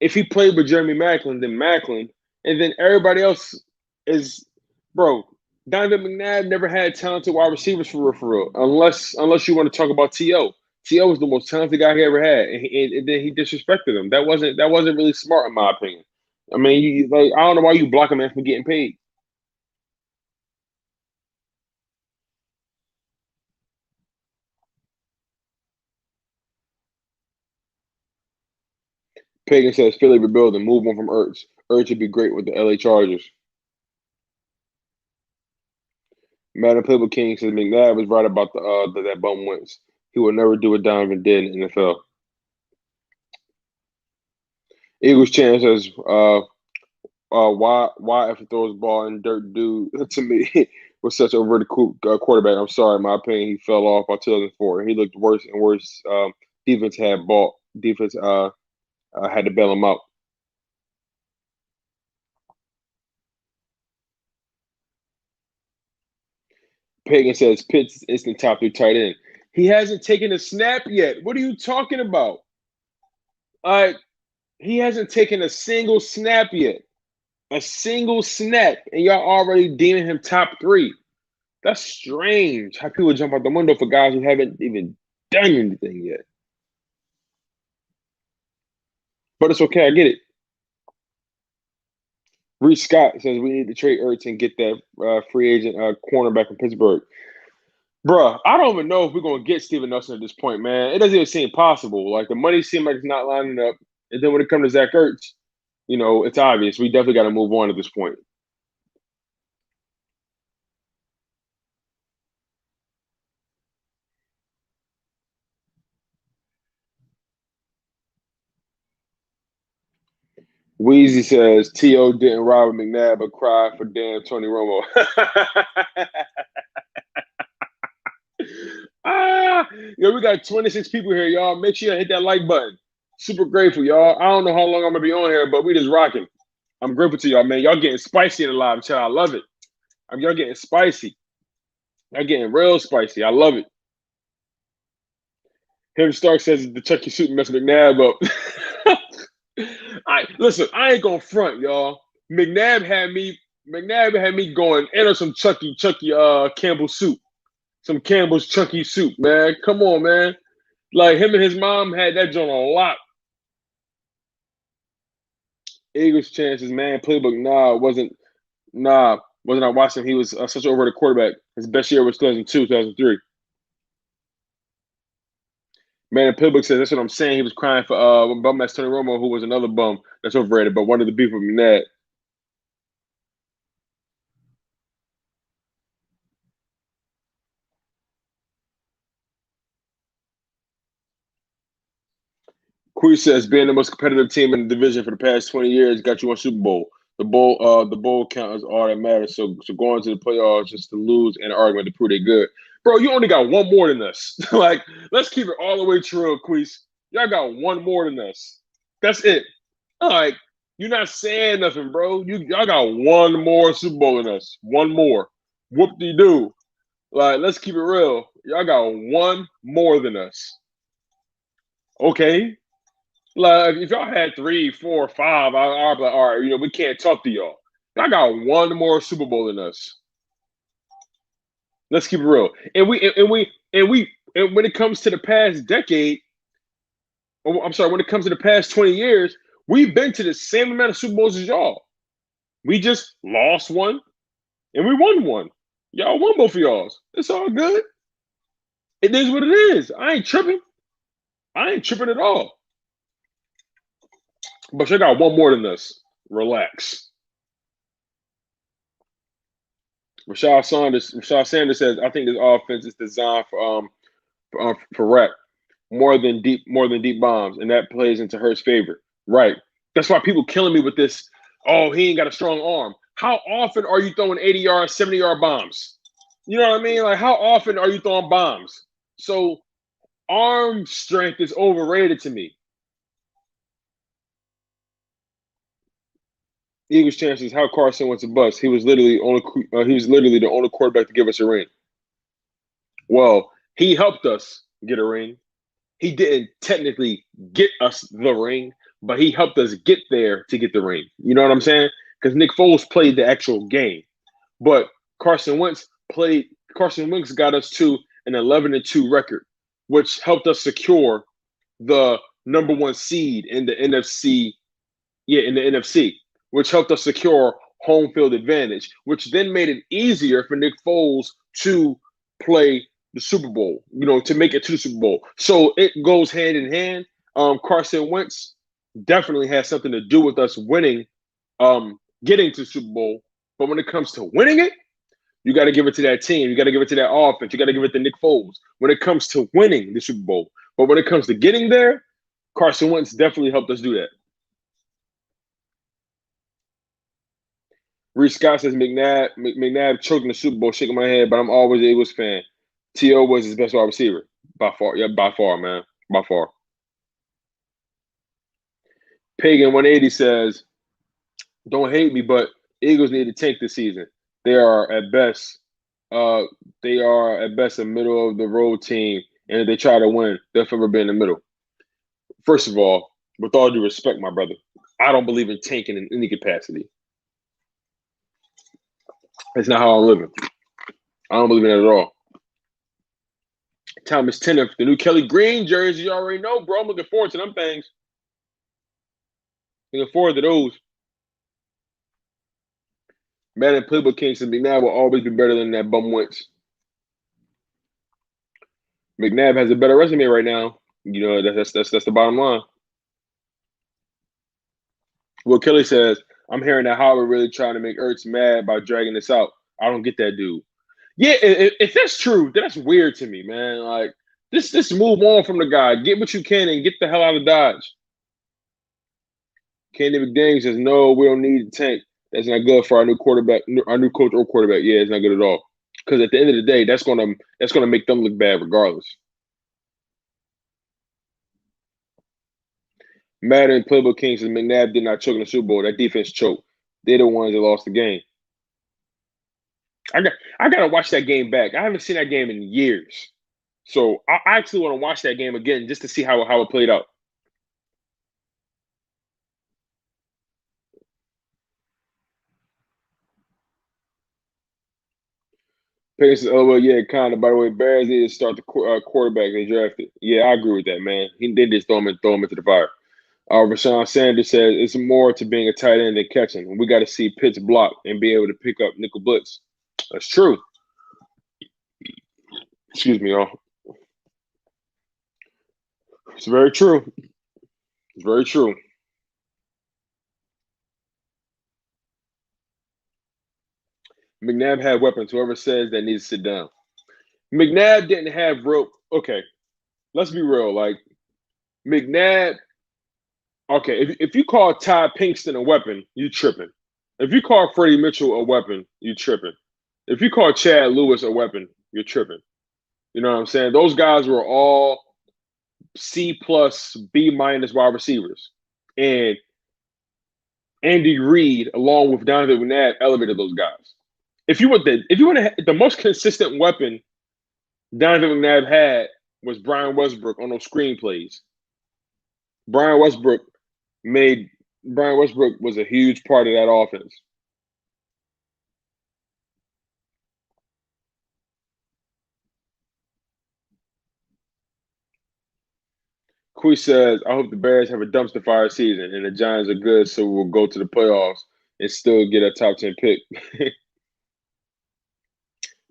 If he played with Jeremy Maclin, then Maclin. And then everybody else is, bro, Donovan McNabb never had talented wide receivers for real. Unless you want to talk about T.O. T.O. was the most talented guy he ever had. And then he disrespected him. That wasn't really smart in my opinion. I mean, I don't know why you block a man from getting paid. Pagan says Philly rebuild and move on from Ertz. Ertz would be great with the LA Chargers. Madden Playbook King says McNabb was right about that bum Wentz. He will never do what Donovan did in the NFL. Eagles Chan says why if he throws the ball in dirt dude to me was such a overrated quarterback. I'm sorry, in my opinion, he fell off by 2004. He looked worse and worse. Defense had to bail him out. Pagan says Pitts is the top 3 tight end. He hasn't taken a snap yet. What are you talking about? He hasn't taken a single snap yet. A single snap, and y'all already deeming him top 3. That's strange how people jump out the window for guys who haven't even done anything yet. But it's okay. I get it. Reese Scott says we need to trade Ertz and get that free agent cornerback from Pittsburgh. Bruh, I don't even know if we're going to get Steven Nelson at this point, man. It doesn't even seem possible. Like, the money seems like it's not lining up. And then when it comes to Zach Ertz, it's obvious. We definitely got to move on at this point. Weezy says T.O. didn't rob McNabb but cried for damn Tony Romo. We got 26 people here, y'all. Make sure you hit that like button. Super grateful, y'all. I don't know how long I'm going to be on here, but we just rocking. I'm grateful to y'all, man. Y'all getting spicy in the live chat. I love it. Y'all getting spicy. Y'all getting real spicy. I love it. Henry Stark says the Chucky suit messed McNabb up. Listen, I ain't gonna front, y'all. McNabb had me going, enter some Chucky Campbell soup. Some Campbell's Chucky soup, man. Come on, man. Like, him and his mom had that joint a lot. Eagles chances, man. Playbook, wasn't I watching him? He was such an overrated quarterback. His best year was 2002, 2003. Man, Playbook says that's what I'm saying. He was crying for bum ass Tony Romo, who was another bum that's overrated, but wanted to be from McNabb. Quee says being the most competitive team in the division for the past 20 years got you one Super Bowl. The bowl count is all that matters. So going to the playoffs just to lose and an argument to prove they're good. Bro, you only got one more than us. Like, let's keep it all the way true, Queese. Y'all got one more than us. That's it. Like, you're not saying nothing, bro. Y'all got one more Super Bowl than us. One more. Whoop-de-doo. Like, let's keep it real. Y'all got one more than us. Okay. Like, if y'all had 3, 4, 5, I'd be like, all right, we can't talk to y'all. Y'all got one more Super Bowl than us. Let's keep it real. And when it comes to the past decade, when it comes to the past 20 years, we've been to the same amount of Super Bowls as y'all. We just lost one and we won one. Y'all won both of y'all's. It's all good. It is what it is. I ain't tripping. I ain't tripping at all. But you got one more than us. Relax. Rashad Sanders says, I think this offense is designed for rep more than deep bombs, and that plays into Hurts' favor. Right. That's why people killing me with this. Oh, he ain't got a strong arm. How often are you throwing 80-yard, 70-yard bombs? You know what I mean? Like, how often are you throwing bombs? So arm strength is overrated to me. Eagles' chances. How Carson Wentz a bust? He was literally the only quarterback to give us a ring. Well, he helped us get a ring. He didn't technically get us the ring, but he helped us get there to get the ring. You know what I'm saying? Because Nick Foles played the actual game, but Carson Wentz got us to an 11-2 record, which helped us secure the number 1 seed in the NFC. Yeah, in the NFC, which helped us secure home field advantage, which then made it easier for Nick Foles to play the Super Bowl, to make it to the Super Bowl. So it goes hand in hand. Carson Wentz definitely has something to do with us winning, getting to the Super Bowl. But when it comes to winning it, you got to give it to that team. You got to give it to that offense. You got to give it to Nick Foles when it comes to winning the Super Bowl. But when it comes to getting there, Carson Wentz definitely helped us do that. Reese Scott says McNabb choking the Super Bowl, shaking my head, but I'm always an Eagles fan. T.O. was his best wide receiver. By far. Yeah, by far, man. By far. Pagan 180 says, don't hate me, but Eagles need to tank this season. They are at best a middle of the road team, and if they try to win, they'll forever be in the middle. First of all, with all due respect, my brother, I don't believe in tanking in any capacity. That's not how I'm living. I don't believe in it at all. Thomas Tennant, the new Kelly Green jersey, you already know, bro. I'm looking forward to them things. Looking forward to those. Madden Playbook King says McNabb will always be better than that bum Wentz. McNabb has a better resume right now. That's the bottom line. Will Kelly says, I'm hearing that Howard really trying to make Ertz mad by dragging this out. I don't get that dude. Yeah, if that's true, that's weird to me, man. Like, just move on from the guy. Get what you can and get the hell out of Dodge. Candy McDaniel says, no, we don't need to tank. That's not good for our new quarterback, our new coach or quarterback. Yeah, it's not good at all. Because at the end of the day, that's gonna make them look bad regardless. Madden Playbook King says McNabb did not choke in the Super Bowl. That defense choked. They're the ones that lost the game. I gotta watch that game back. I haven't seen that game in years. So I actually want to watch that game again just to see how it played out. Payne says, oh, well, yeah, kind of. By the way, Bears need to start the quarterback they drafted. Yeah, I agree with that, man. They just throw him into the fire. Rashawn Sanders says, it's more to being a tight end than catching. We got to see Pitts block and be able to pick up nickel blitz. That's true. Excuse me, y'all. It's very true. It's very true. McNabb had weapons. Whoever says that needs to sit down. McNabb didn't have rope. Okay, let's be real. Like, McNabb, okay, if you call Ty Pinkston a weapon, you tripping. If you call Freddie Mitchell a weapon, you tripping. If you call Chad Lewis a weapon, you're tripping. You know what I'm saying? Those guys were all C+, B- wide receivers. And Andy Reid, along with Donovan McNabb, elevated those guys. If you want the most consistent weapon Donovan McNabb had was Brian Westbrook on those screenplays. Brian Westbrook was a huge part of that offense. Quee says, I hope the Bears have a dumpster fire season and the Giants are good, so we'll go to the playoffs and still get a top 10 pick.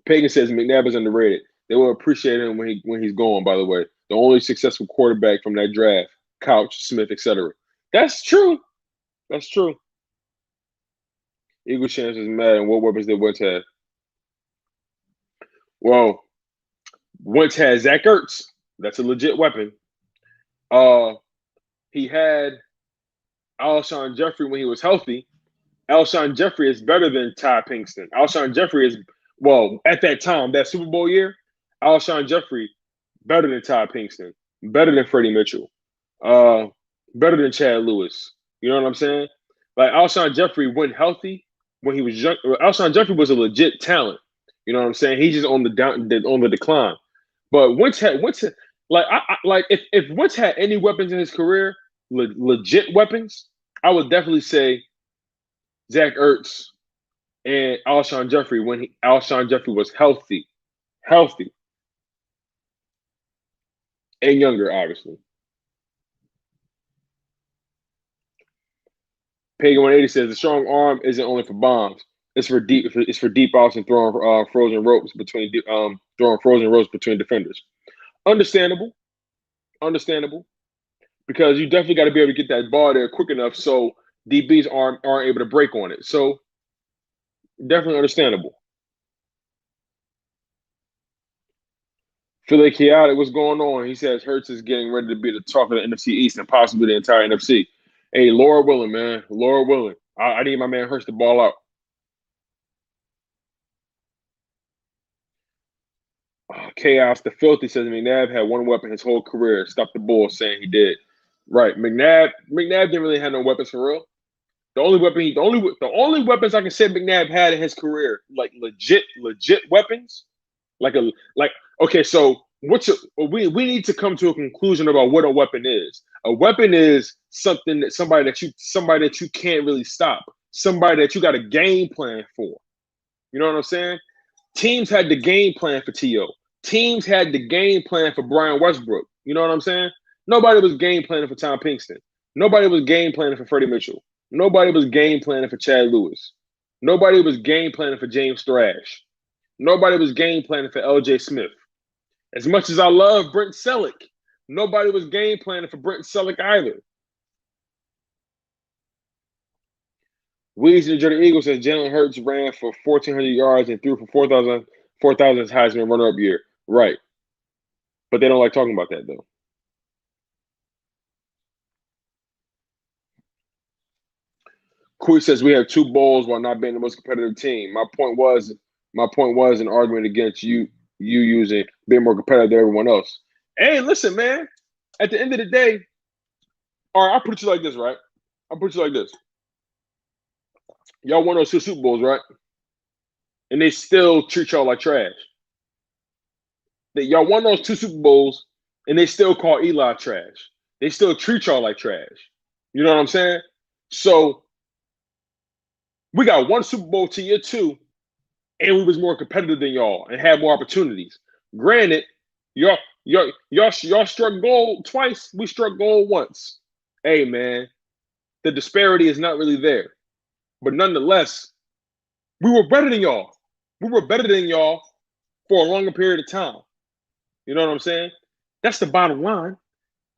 Pagan says McNabb is underrated. They will appreciate him when he's gone, by the way. The only successful quarterback from that draft, Couch, Smith, etc. That's true. That's true. Eagle champs is mad, and what weapons did Wentz have? Well, Wentz had Zach Ertz. That's a legit weapon. He had Alshon Jeffrey when he was healthy. Alshon Jeffrey is better than Ty Pinkston. Alshon Jeffrey is, well, at that time, that Super Bowl year, Alshon Jeffrey better than Ty Pinkston, better than Freddie Mitchell, better than Chad Lewis. You know what I'm saying? Like Alshon Jeffrey went healthy when he was young. Alshon Jeffrey was a legit talent. You know what I'm saying? He's just on the decline. But Wentz had like if Wentz had any weapons in his career, legit weapons, I would definitely say Zach Ertz and Alshon Jeffrey when Alshon Jeffrey was healthy, and younger, obviously. Pagan 180 says the strong arm isn't only for bombs; it's for deep outs and throwing frozen ropes between defenders. Understandable, understandable, because you definitely got to be able to get that ball there quick enough so DBs aren't able to break on it. So definitely understandable. Philly Chaotic, what's going on? He says Hurts is getting ready to be the talk of the NFC East and possibly the entire NFC. Hey, Laura willing, man. Laura willing. I need my man Hurts to ball out. Chaos the Filthy says McNabb had one weapon his whole career. Stop the bull saying he did. Right. McNabb didn't really have no weapons for real. The only weapons I can say McNabb had in his career, like legit weapons, okay, so we need to come to a conclusion about what a weapon is. A weapon is somebody that you can't really stop, somebody that you got a game plan for. You know what I'm saying? Teams had the game plan for T.O. Teams had the game plan for Brian Westbrook. You know what I'm saying? Nobody was game planning for Tom Pinkston. Nobody was game planning for Freddie Mitchell. Nobody was game planning for Chad Lewis. Nobody was game planning for James Thrash. Nobody was game planning for L.J. Smith. As much as I love Brent Selleck, nobody was game planning for Brent Selleck either. Weeds and Jordan Eagle says Jalen Hurts ran for 1,400 yards and threw for 4,000 Heisman runner-up year. Right. But they don't like talking about that, though. Kui says we have two bowls while not being the most competitive team. My point was an argument against you using being more competitive than everyone else. Hey, listen, man. At the end of the day, all right, I'll put it to you like this, right? I'll put it to you like this. Y'all won those two Super Bowls, right? And they still treat y'all like trash. Y'all won those two Super Bowls, and they still call Eli trash. They still treat y'all like trash. You know what I'm saying? So we got one Super Bowl to year two, and we was more competitive than y'all and had more opportunities. Granted, y'all struck gold twice. We struck gold once. Hey, man, the disparity is not really there. But nonetheless, we were better than y'all. We were better than y'all for a longer period of time. You know what I'm saying? That's the bottom line.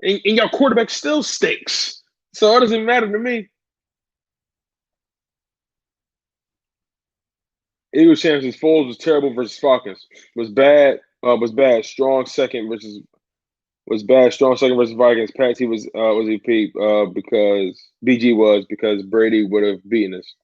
And your quarterback still stinks. So it doesn't matter to me. Eagles chances Foles was terrible versus Falcons. Was bad. Strong second versus Vikings. Pat T was EP because BG was because Brady would have beaten us.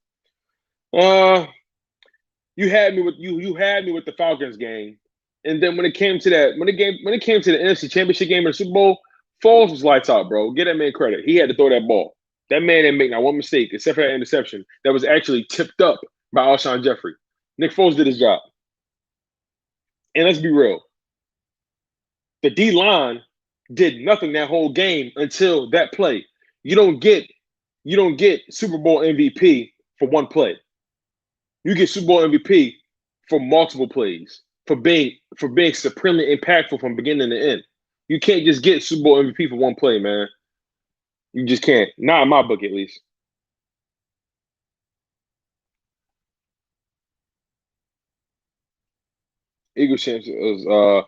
You had me with the Falcons game, and then when it came to the NFC Championship game or the Super Bowl, Foles was lights out, bro. Get that man credit. He had to throw that ball. That man didn't make not one mistake except for that interception that was actually tipped up by Alshon Jeffrey. Nick Foles did his job. And let's be real. The D-line did nothing that whole game until that play. You don't get Super Bowl MVP for one play. You get Super Bowl MVP for multiple plays, for being supremely impactful from beginning to end. You can't just get Super Bowl MVP for one play, man. You just can't. Not in my book, at least. Eagles champs was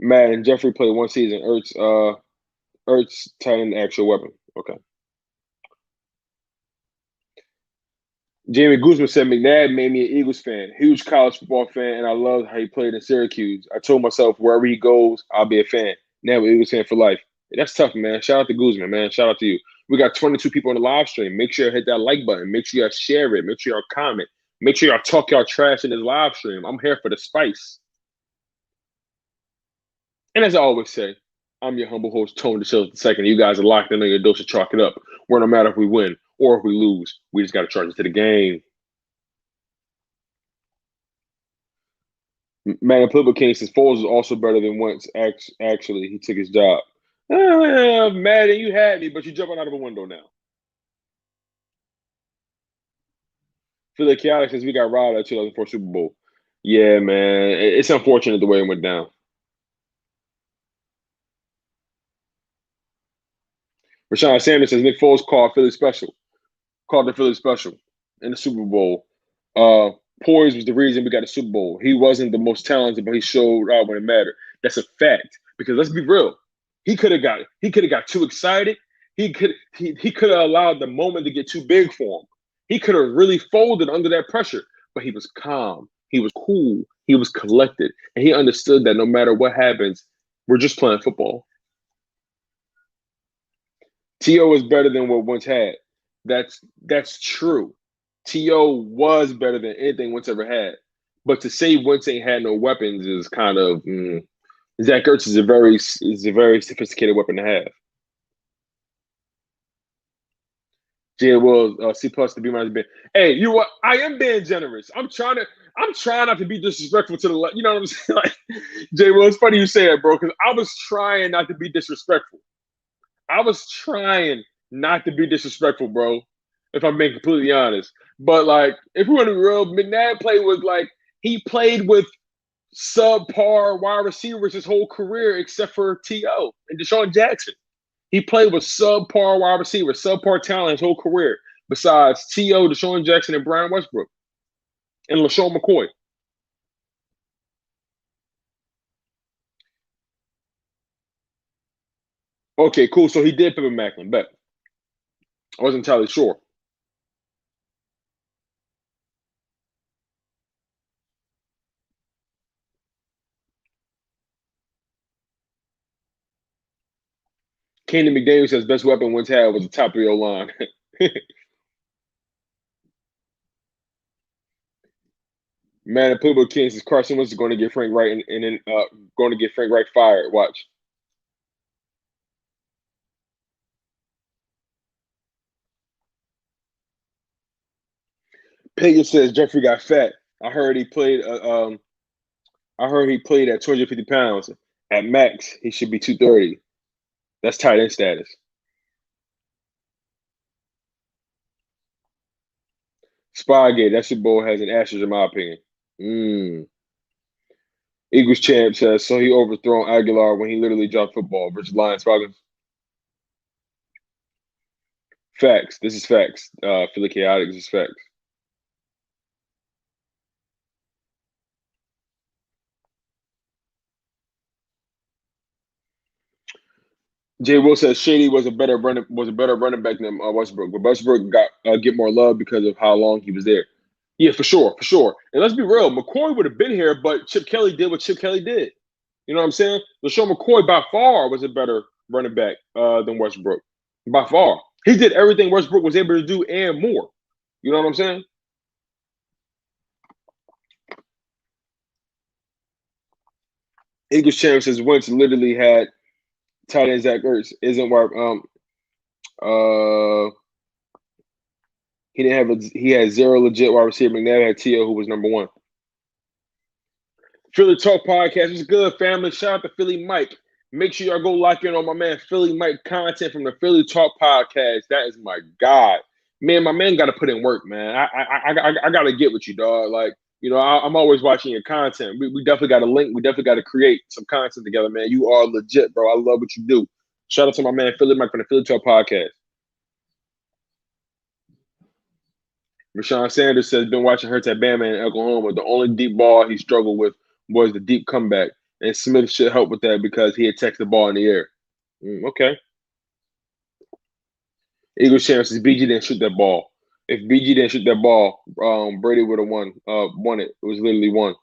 Matt and Jeffrey played one season. Ertz tied in the actual weapon. Okay. Jamie Guzman said McNabb made me an Eagles fan, huge college football fan, and I loved how he played in Syracuse. I told myself wherever he goes, I'll be a fan. Now we're Eagles fan for life. That's tough, man. Shout out to Guzman, man. Shout out to you. We got 22 people on the live stream. Make sure you hit that like button. Make sure you share it. Make sure you comment. Make sure y'all talk y'all trash in this live stream. I'm here for the spice. And as I always say, I'm your humble host, Tone DeShields II. You guys are locked in on your dose of chalk it up. Where no matter if we win or if we lose, we just got to charge it to the game. Manipulable King says Foles is also better than Wentz. Actually, he took his job. Madden, you had me, but you're jumping out of a window now. Philly Chaotic says we got robbed at 2004 Super Bowl. Yeah, man. It's unfortunate the way it went down. Rashawn Sanders says Nick Foles called Philly special. Called the Philly special in the Super Bowl. Poise was the reason we got a Super Bowl. He wasn't the most talented, but he showed out when it mattered. That's a fact. Because let's be real, he could have got too excited. He could have allowed the moment to get too big for him. He could have really folded under that pressure. But he was calm. He was cool. He was collected, and he understood that no matter what happens, we're just playing football. T.O. is better than what Wentz had. That's true. T.O. was better than anything Wentz ever had. But to say Wentz ain't had no weapons is kind of Zach Ertz is a very sophisticated weapon to have. Jay Will C plus to be minus B. Hey, you what? I am being generous. I'm trying not to be disrespectful to the you know what I'm saying? Like Jay Will, it's funny you say that, bro, because I was trying not to be disrespectful. I was trying not to be disrespectful, bro, if I'm being completely honest. But, like, if we want to be real, McNabb played with subpar wide receivers his whole career except for T.O. and Deshaun Jackson. He played with subpar wide receivers, subpar talent his whole career besides T.O., Deshaun Jackson, and Brian Westbrook and LaShawn McCoy. Okay, cool. So he did Pippen Macklin, but I wasn't entirely sure. Kenny McDaniel says best weapon Wentz had was the top of your line. Man, Pooh King says Carson Wentz is going to get Frank Wright and then going to get Frank Wright fired. Watch. Peyton says Jeffrey got fat. I heard he played. I heard he played at 250 pounds. At max, he should be 230. That's tight end status. Spygate, that Super Bowl has an asterisk in my opinion. Eagles champ says so he overthrown Aguilar when he literally dropped football versus Lions Falcons. Facts. This is facts. Philly Chaotic. This is facts. Jay Will says Shady was a better running back than Westbrook, but Westbrook got get more love because of how long he was there. Yeah, for sure. And let's be real, McCoy would have been here, but Chip Kelly did what Chip Kelly did. You know what I'm saying? LaShawn McCoy by far was a better running back than Westbrook. By far. He did everything Westbrook was able to do and more. You know what I'm saying? Eagles champ says Wentz literally had tight end Zach Ertz. Isn't why he had zero legit wide receiver. McNabb had T.O. who was number one. Philly Talk Podcast was good, family. Shout out to Philly Mike. Make sure y'all go lock in on my man Philly Mike content from the Philly Talk Podcast. That is my God. Man, my man got to put in work, man. I got to get with you, dog. Like, you know, I'm always watching your content. We definitely got to link. We definitely got to create some content together, man. You are legit, bro. I love what you do. Shout out to my man Philly Mike from the Philly Talk Podcast. Rashawn Sanders says, been watching Hurts at Bama in Oklahoma. The only deep ball he struggled with was the deep comeback. And Smith should help with that because he attacks the ball in the air. Okay. Eagles champ says BG didn't shoot that ball. If BG didn't shoot that ball, Brady would have won it. It was literally one.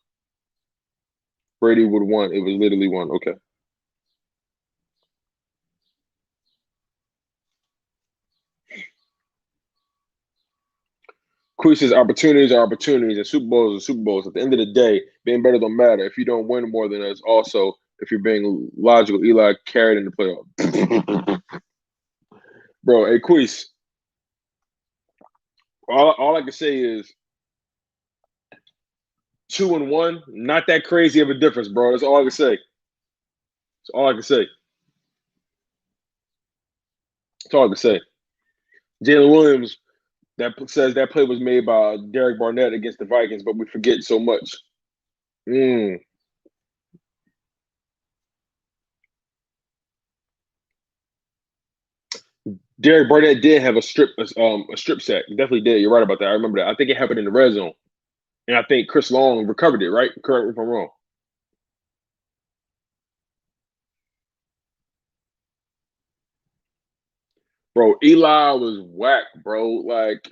Brady would have won. It was literally one. Okay. Queen says opportunities are opportunities and Super Bowls are Super Bowls. At the end of the day, being better don't matter. If you don't win more than us, also, if you're being logical, Eli carried in the playoff. Bro, hey, Queese, all I can say is 2-1, not that crazy of a difference, bro. That's all I can say. That's all I can say. That's all I can say. Jalen Williams that says that play was made by Derek Barnett against the Vikings, but we forget so much. Derek Barnett did have a strip sack. Definitely did. You're right about that. I remember that. I think it happened in the red zone. And I think Chris Long recovered it, right? Correct me if I'm wrong. Bro, Eli was whack, bro. Like,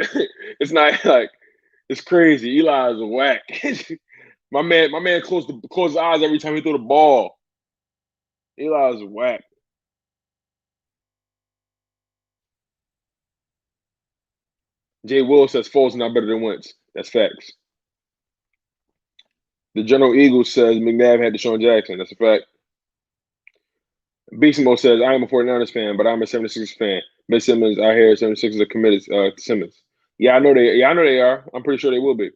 it's not like it's crazy. Eli is whack. my man closed his eyes every time he threw the ball. Eli is whack. Jay Will says Foles not better than Wentz. That's facts. The General Eagle says McNabb had Deshaun Jackson. That's a fact. Beastmo says I am a 49ers fan, but I'm a 76ers fan. Miss Simmons, I hear 76ers are committed to Simmons. Yeah, I know they. Yeah, I know they are. I'm pretty sure they will be.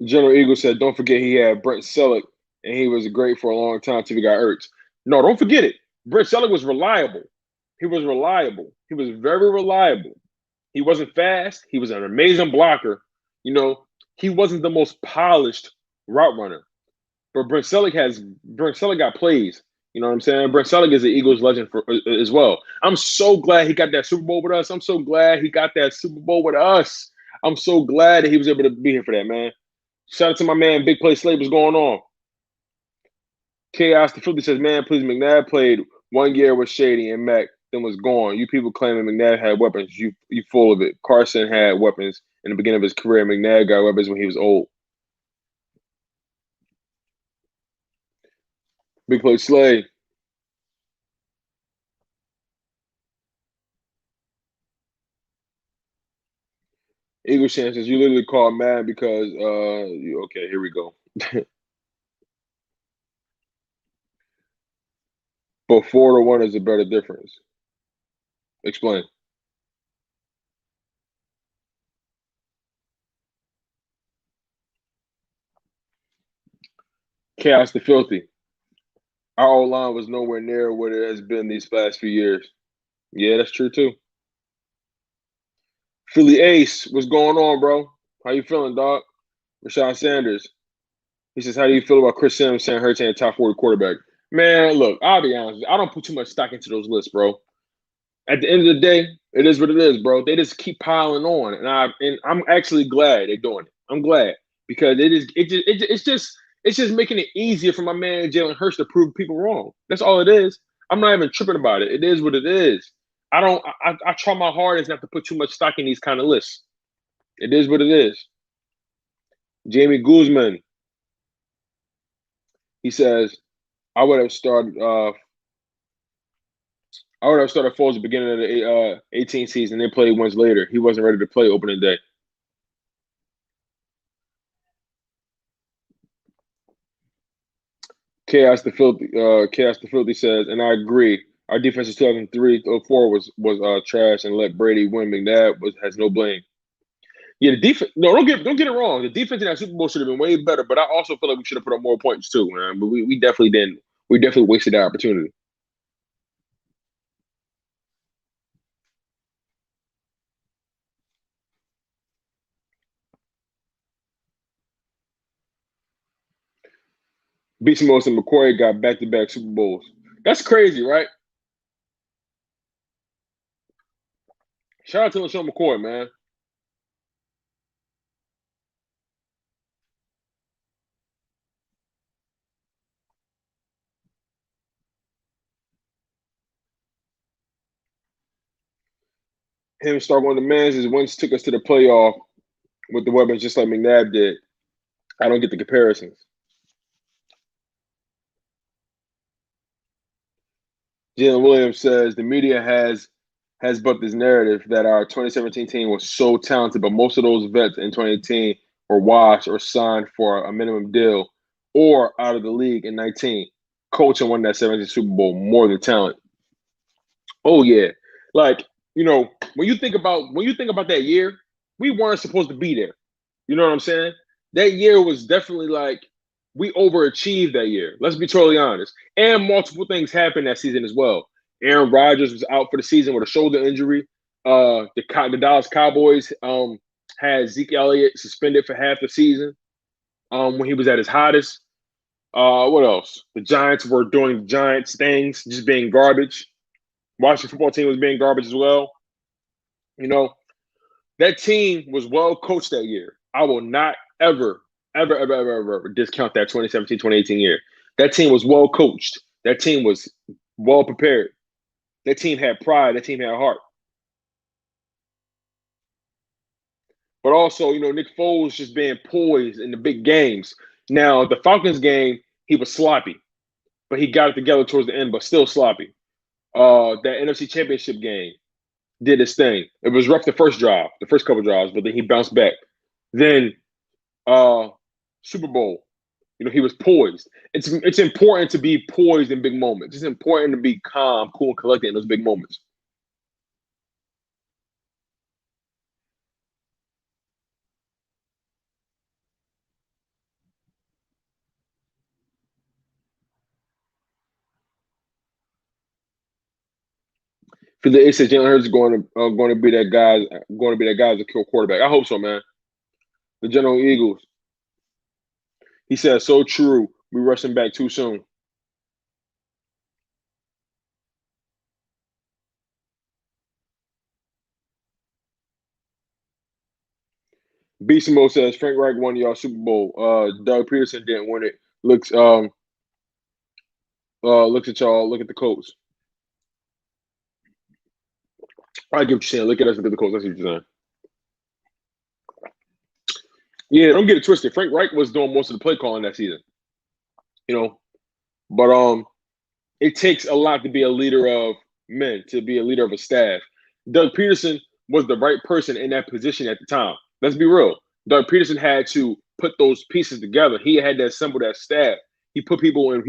General Eagle said, "Don't forget he had Brent Selleck, and he was great for a long time till he got Ertz." No, don't forget it. Brent Selleck was reliable. He was reliable. He was very reliable. He wasn't fast. He was an amazing blocker. You know, he wasn't the most polished route runner. But Brent Selleck got plays. You know what I'm saying? Brent Selleck is an Eagles legend as well. I'm so glad he got that Super Bowl with us. I'm so glad he got that Super Bowl with us. I'm so glad that he was able to be here for that, man. Shout out to my man, Big Play Slave. What's going on? Chaos the 50 says, man, please, McNabb played 1 year with Shady and Mac, then was gone. You people claiming McNabb had weapons. You full of it. Carson had weapons in the beginning of his career. McNabb got weapons when he was old. Big Play Slave. Eagle chances. You literally called mad because okay, here we go. But 4-1 is a better difference. Explain. Chaos the Filthy. Our old line was nowhere near what it has been these past few years. Yeah, that's true too. Philly Ace, what's going on, bro? How you feeling, dog? Rashawn Sanders. He says, how do you feel about Chris Sims saying Hurts ain't a top 40 quarterback? Man, look, I'll be honest. I don't put too much stock into those lists, bro. At the end of the day, it is what it is, bro. They just keep piling on, and I'm actually glad they're doing it. I'm glad because it's just making it easier for my man Jalen Hurts to prove people wrong. That's all it is. I'm not even tripping about it. It is what it is. I don't. I try my hardest not to put too much stock in these kind of lists. It is what it is. Jamie Guzman, he says, I would have started. I would have started Foles at the beginning of the 18 season. They played once later. He wasn't ready to play opening day. Chaos the filthy says, and I agree. Our defense in 2003-04 was trash and let Brady win. McNabb has no blame. Yeah, the defense. No, don't get it wrong. The defense in that Super Bowl should have been way better. But I also feel like we should have put up more points too, man. But we definitely didn't. We definitely wasted that opportunity. Beast Mode and McCoy got back-to-back Super Bowls. That's crazy, right? Shout out to LaShawn McCoy, man. Him start one of the men's is once took us to the playoff with the weapons just like McNabb did. I don't get the comparisons. Jalen Williams says the media has built this narrative that our 2017 team was so talented, but most of those vets in 2018 were washed or signed for a minimum deal or out of the league in 19. Coach and won that 17 Super Bowl more than talent. Oh yeah, like when you think about that year, we weren't supposed to be there. You know what I'm saying? That year was definitely like we overachieved that year. Let's be totally honest. And multiple things happened that season as well. Aaron Rodgers was out for the season with a shoulder injury. The Dallas Cowboys had Zeke Elliott suspended for half the season when he was at his hottest. What else? The Giants were doing Giants things, just being garbage. Washington football team was being garbage as well. That team was well coached that year. I will not ever discount that 2017-2018 year. That team was well coached. That team was well prepared. That team had pride. That team had heart. But also, Nick Foles just being poised in the big games. Now, the Falcons game, he was sloppy, but he got it together towards the end, but still sloppy. That NFC Championship game did his thing. It was rough the first couple drives, but then he bounced back. Then Super Bowl, he was poised. It's important to be poised in big moments. It's important to be calm, cool, and collected in those big moments. It says Jalen Hurts is going to be that guy as a kill quarterback. I hope so, man. The General Eagles. He said, "So true. We rushed him back too soon." Beast Mode says Frank Reich won y'all Super Bowl. Doug Peterson didn't win it. Looks at y'all. Look at the Colts. I get what you're saying. Look at us. Look at the Colts. That's what you're saying. Yeah, don't get it twisted. Frank Reich was doing most of the play calling that season. But it takes a lot to be a leader of men, to be a leader of a staff. Doug Peterson was the right person in that position at the time. Let's be real. Doug Peterson had to put those pieces together. He had to assemble that staff. He put people in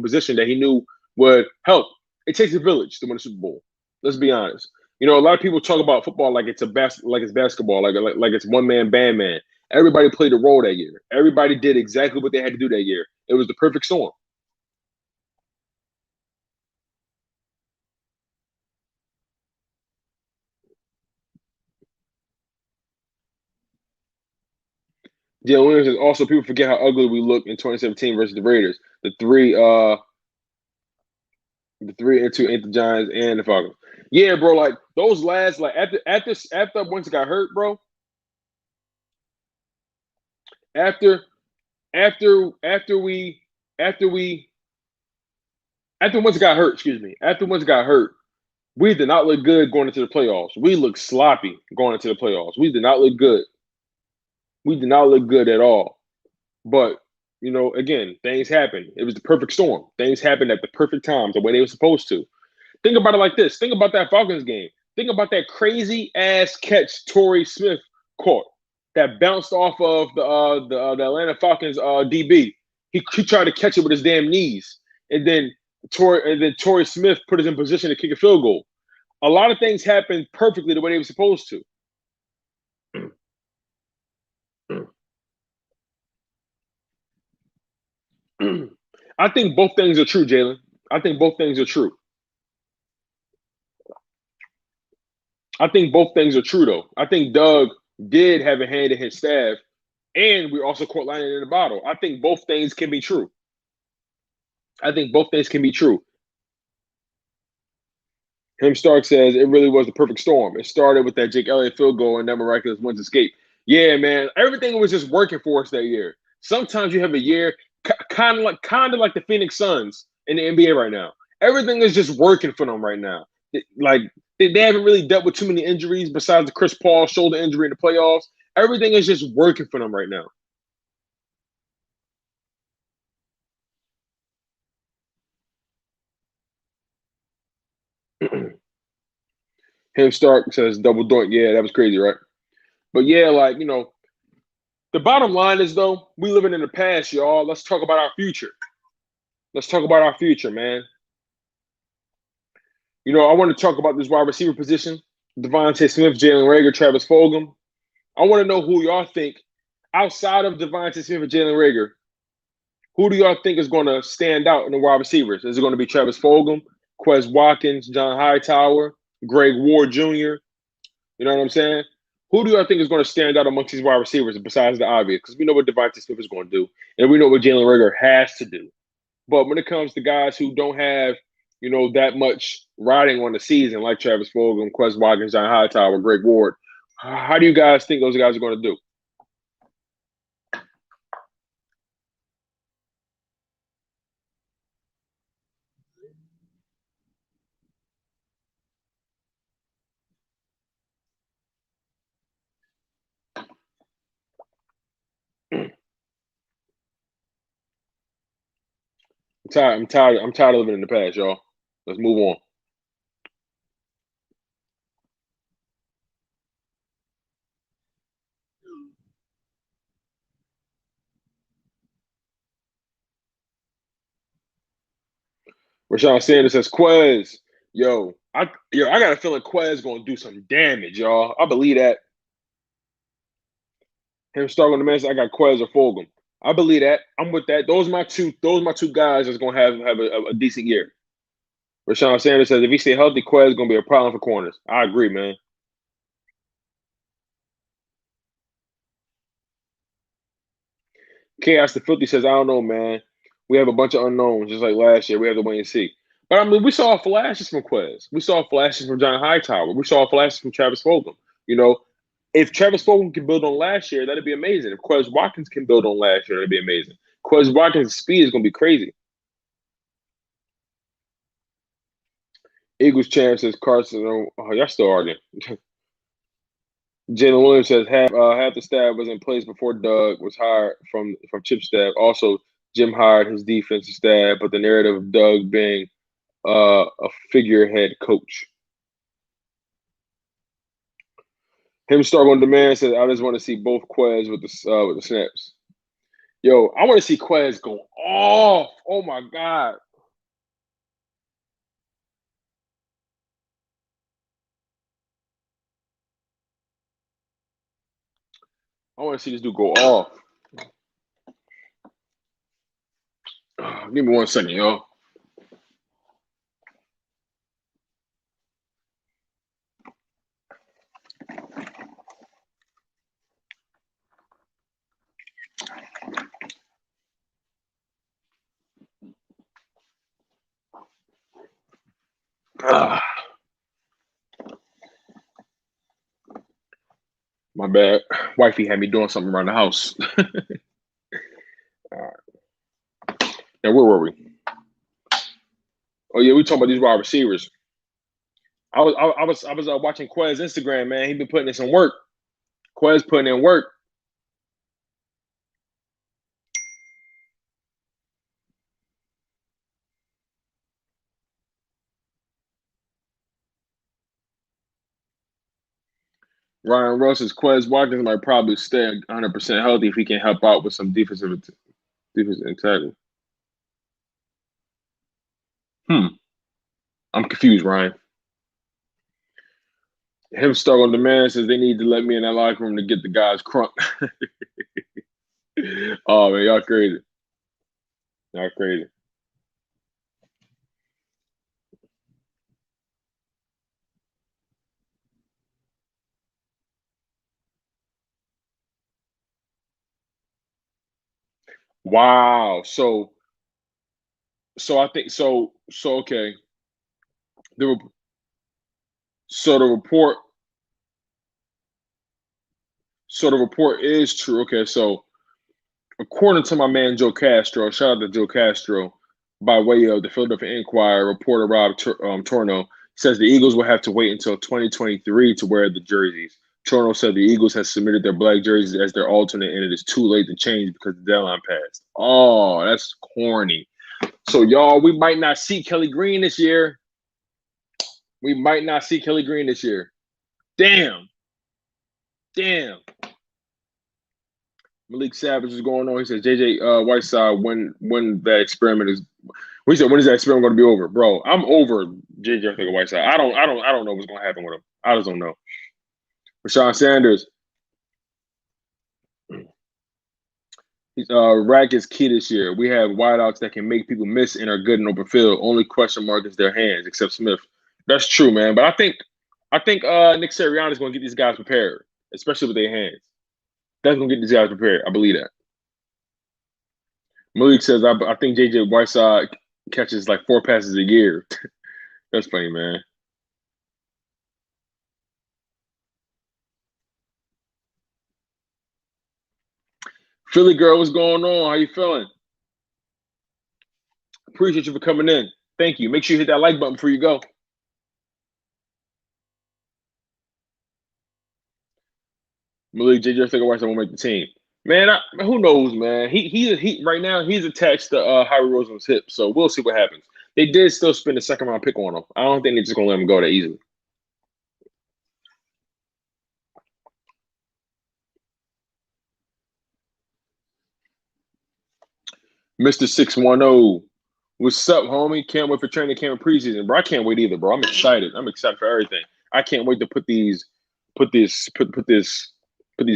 position that he knew would help. It takes a village to win a Super Bowl. Let's be honest. A lot of people talk about football like it's basketball, like it's one man band man. Everybody played a role that year. Everybody did exactly what they had to do that year. It was the perfect storm. Jalen Williams is also people forget how ugly we looked in 2017 versus the Raiders. The 3-2 ain't the Giants and the Falcons. Yeah, bro. Like those last, like after once got hurt, bro. After once got hurt, excuse me. After once got hurt, we did not look good going into the playoffs. We looked sloppy going into the playoffs. We did not look good. We did not look good at all. But, again, things happen. It was the perfect storm. Things happened at the perfect time, the way they were supposed to. Think about it like this. Think about that Falcons game. Think about that crazy-ass catch Torrey Smith caught that bounced off of the Atlanta Falcons DB. He tried to catch it with his damn knees. And then Torrey Smith put us in position to kick a field goal. A lot of things happened perfectly the way they were supposed to. I think both things are true, Jalen. I think both things are true. I think both things are true, though. I think Doug did have a hand in his staff, and we also caught lightning in the bottle. I think both things can be true. I think both things can be true. Him Stark says it really was the perfect storm. It started with that Jake Elliott field goal and that miraculous wins escape. Yeah, man, everything was just working for us that year. Sometimes you have a year kind of like the Phoenix Suns in the NBA right now. Everything is just working for them right now. Like They haven't really dealt with too many injuries besides the Chris Paul shoulder injury in the playoffs. Everything is just working for them right now. Him Stark says double doink. Yeah, that was crazy, right? But yeah, like, the bottom line is, though, we living in the past, y'all. Let's talk about our future. Let's talk about our future, man. I want to talk about this wide receiver position. Devonta Smith, Jalen Reagor, Travis Fulgham. I want to know who y'all think, outside of Devonta Smith and Jalen Reagor, who do y'all think is going to stand out in the wide receivers? Is it going to be Travis Fulgham, Quez Watkins, John Hightower, Greg Ward Jr.? You know what I'm saying? Who do y'all think is going to stand out amongst these wide receivers besides the obvious? Because we know what Devonta Smith is going to do, and we know what Jalen Reagor has to do. But when it comes to guys who don't have, that much riding on the season, like Travis Fulgham, Quez Watkins, John Hightower, Greg Ward, how do you guys think those guys are going to do? I'm tired of living in the past, y'all. Let's move on. Rashawn Sanders says, Quez, I got a feeling Quez gonna do some damage, y'all. I believe that. Him starting on the man, I got Quez or Fulgham. I believe that. I'm with that. Those are my two guys that's gonna have a decent year. Rashawn Sanders says, if he stay healthy, Quez is gonna be a problem for corners. I agree, man. Chaos the Filthy says, I don't know, man. We have a bunch of unknowns, just like last year. We have to wait and see. But I mean, we saw flashes from Quez. We saw flashes from John Hightower. We saw flashes from Travis Fulgham. If Travis Fulgham can build on last year, that'd be amazing. If Quez Watkins can build on last year, that'd be amazing. Quez Watkins' speed is gonna be crazy. Eagles champ says Carson. Oh, y'all still arguing. Jalen Williams says half the staff was in place before Doug was hired from Chip's staff. Also, Jim hired his defensive staff, but the narrative of Doug being a figurehead coach. Him start on demand says, I just want to see both Quez with the snaps. Yo, I want to see Quez go off. Oh my God. I want to see this dude go off. Give me 1 second, y'all. My bad. Wifey had me doing something around the house. All right. Now, where were we? Oh yeah, we talking about these wide receivers. I was watching Quez Instagram, man. He been putting in some work. Quez putting in work. Ryan Russ says Quez Watkins might probably stay 100% healthy if he can help out with some defensive tackle. I'm confused, Ryan. Him stuck on demand says they need to let me in that locker room to get the guys crunk. Oh man, y'all crazy. Y'all crazy. Wow. So I think okay. The so the report so the report is true. Okay, so according to my man Joe Castro, shout out to Joe Castro, by way of the Philadelphia Inquirer, reporter Rob Torno Says the Eagles will have to wait until 2023 to wear the jerseys. Toronto said the Eagles has submitted their black jerseys as their alternate, and it is too late to change because the deadline passed. Oh, that's corny. So, y'all, we might not see Kelly Green this year. We might not see Kelly Green this year. Damn. Malik Savage is going on. He says, JJ Whiteside, when that experiment is. We said, when is that experiment going to be over, bro? I'm over JJ Whiteside. I don't know what's going to happen with him. I just don't know. Rashawn Sanders. Rack is key this year. We have wideouts that can make people miss and are good in open field. Only question mark is their hands, except Smith. That's true, man. But I think Nick Sirianni is going to get these guys prepared, especially with their hands. That's going to get these guys prepared. I believe that. Malik says, I think JJ Whiteside catches like 4 passes a year. That's funny, man. Philly girl, what's going on? How you feeling? Appreciate you for coming in. Thank you. Make sure you hit that like button before you go. Malik JJ Whiteside won't make the team. Man, who knows, man? He right now he's attached to Harry Roseman's hip, so we'll see what happens. They did still spend a second round pick on him. I don't think they're just gonna let him go that easily. Mr. 610. What's up, homie? Can't wait for training camp and preseason, bro. I can't wait either, bro. I'm excited. I'm excited for everything. I can't wait to put these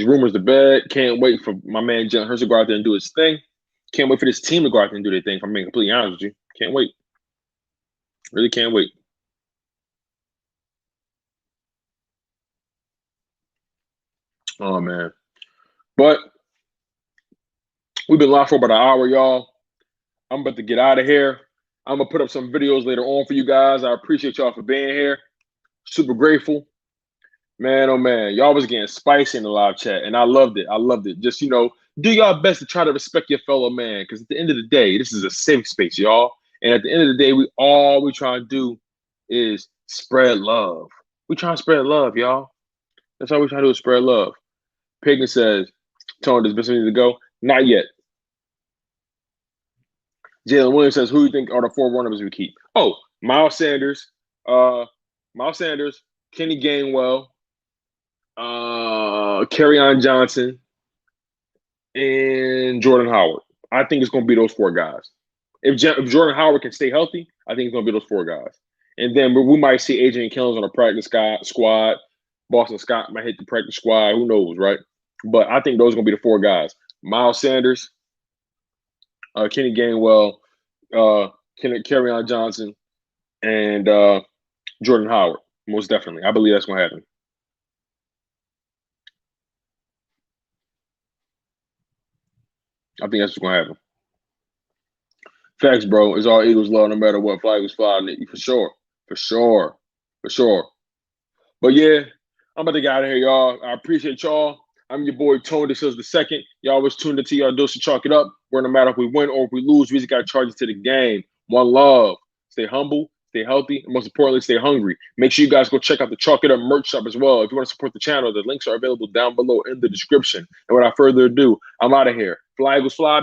rumors to bed. Can't wait for my man Jalen Hurts to go out there and do his thing. Can't wait for this team to go out there and do their thing, if I'm being completely honest with you. Can't wait. Really can't wait. Oh, man. But we've been live for about an hour, y'all. I'm about to get out of here. I'm going to put up some videos later on for you guys. I appreciate y'all for being here. Super grateful. Man, oh, man. Y'all was getting spicy in the live chat, and I loved it. Just, do y'all best to try to respect your fellow man, because at the end of the day, this is a safe space, y'all. And at the end of the day, all we try to do is spread love. We try to spread love, y'all. That's all we try to do is spread love. Pagan says, Tone, does Bishop need to go? Not yet. Jalen Williams says, who do you think are the 4 runners we keep? Oh, Miles Sanders, Kenny Gainwell, Kerryon Johnson, and Jordan Howard. I think it's going to be those 4 guys. If Jordan Howard can stay healthy, I think it's going to be those 4 guys. And then we might see Adrian Killins on the practice squad. Boston Scott might hit the practice squad. Who knows, right? But I think those are going to be the 4 guys. Miles Sanders, Kenny Gainwell, Kerryon Johnson, and Jordan Howard. Most definitely. I believe that's going to happen. I think that's what's going to happen. Facts, bro. It's all Eagles love no matter what. Flag was flying. For sure. But yeah, I'm about to get out of here, y'all. I appreciate y'all. I'm your boy, Tone DeShields II. Y'all always tuned into y'all dose to chalk it up. Where no matter if we win or if we lose, we just got to charge it to the game. One love. Stay humble, stay healthy, and most importantly, stay hungry. Make sure you guys go check out the Chalk It Up merch shop as well. If you want to support the channel, the links are available down below in the description. And without further ado, I'm out of here. Fly Eagles fly.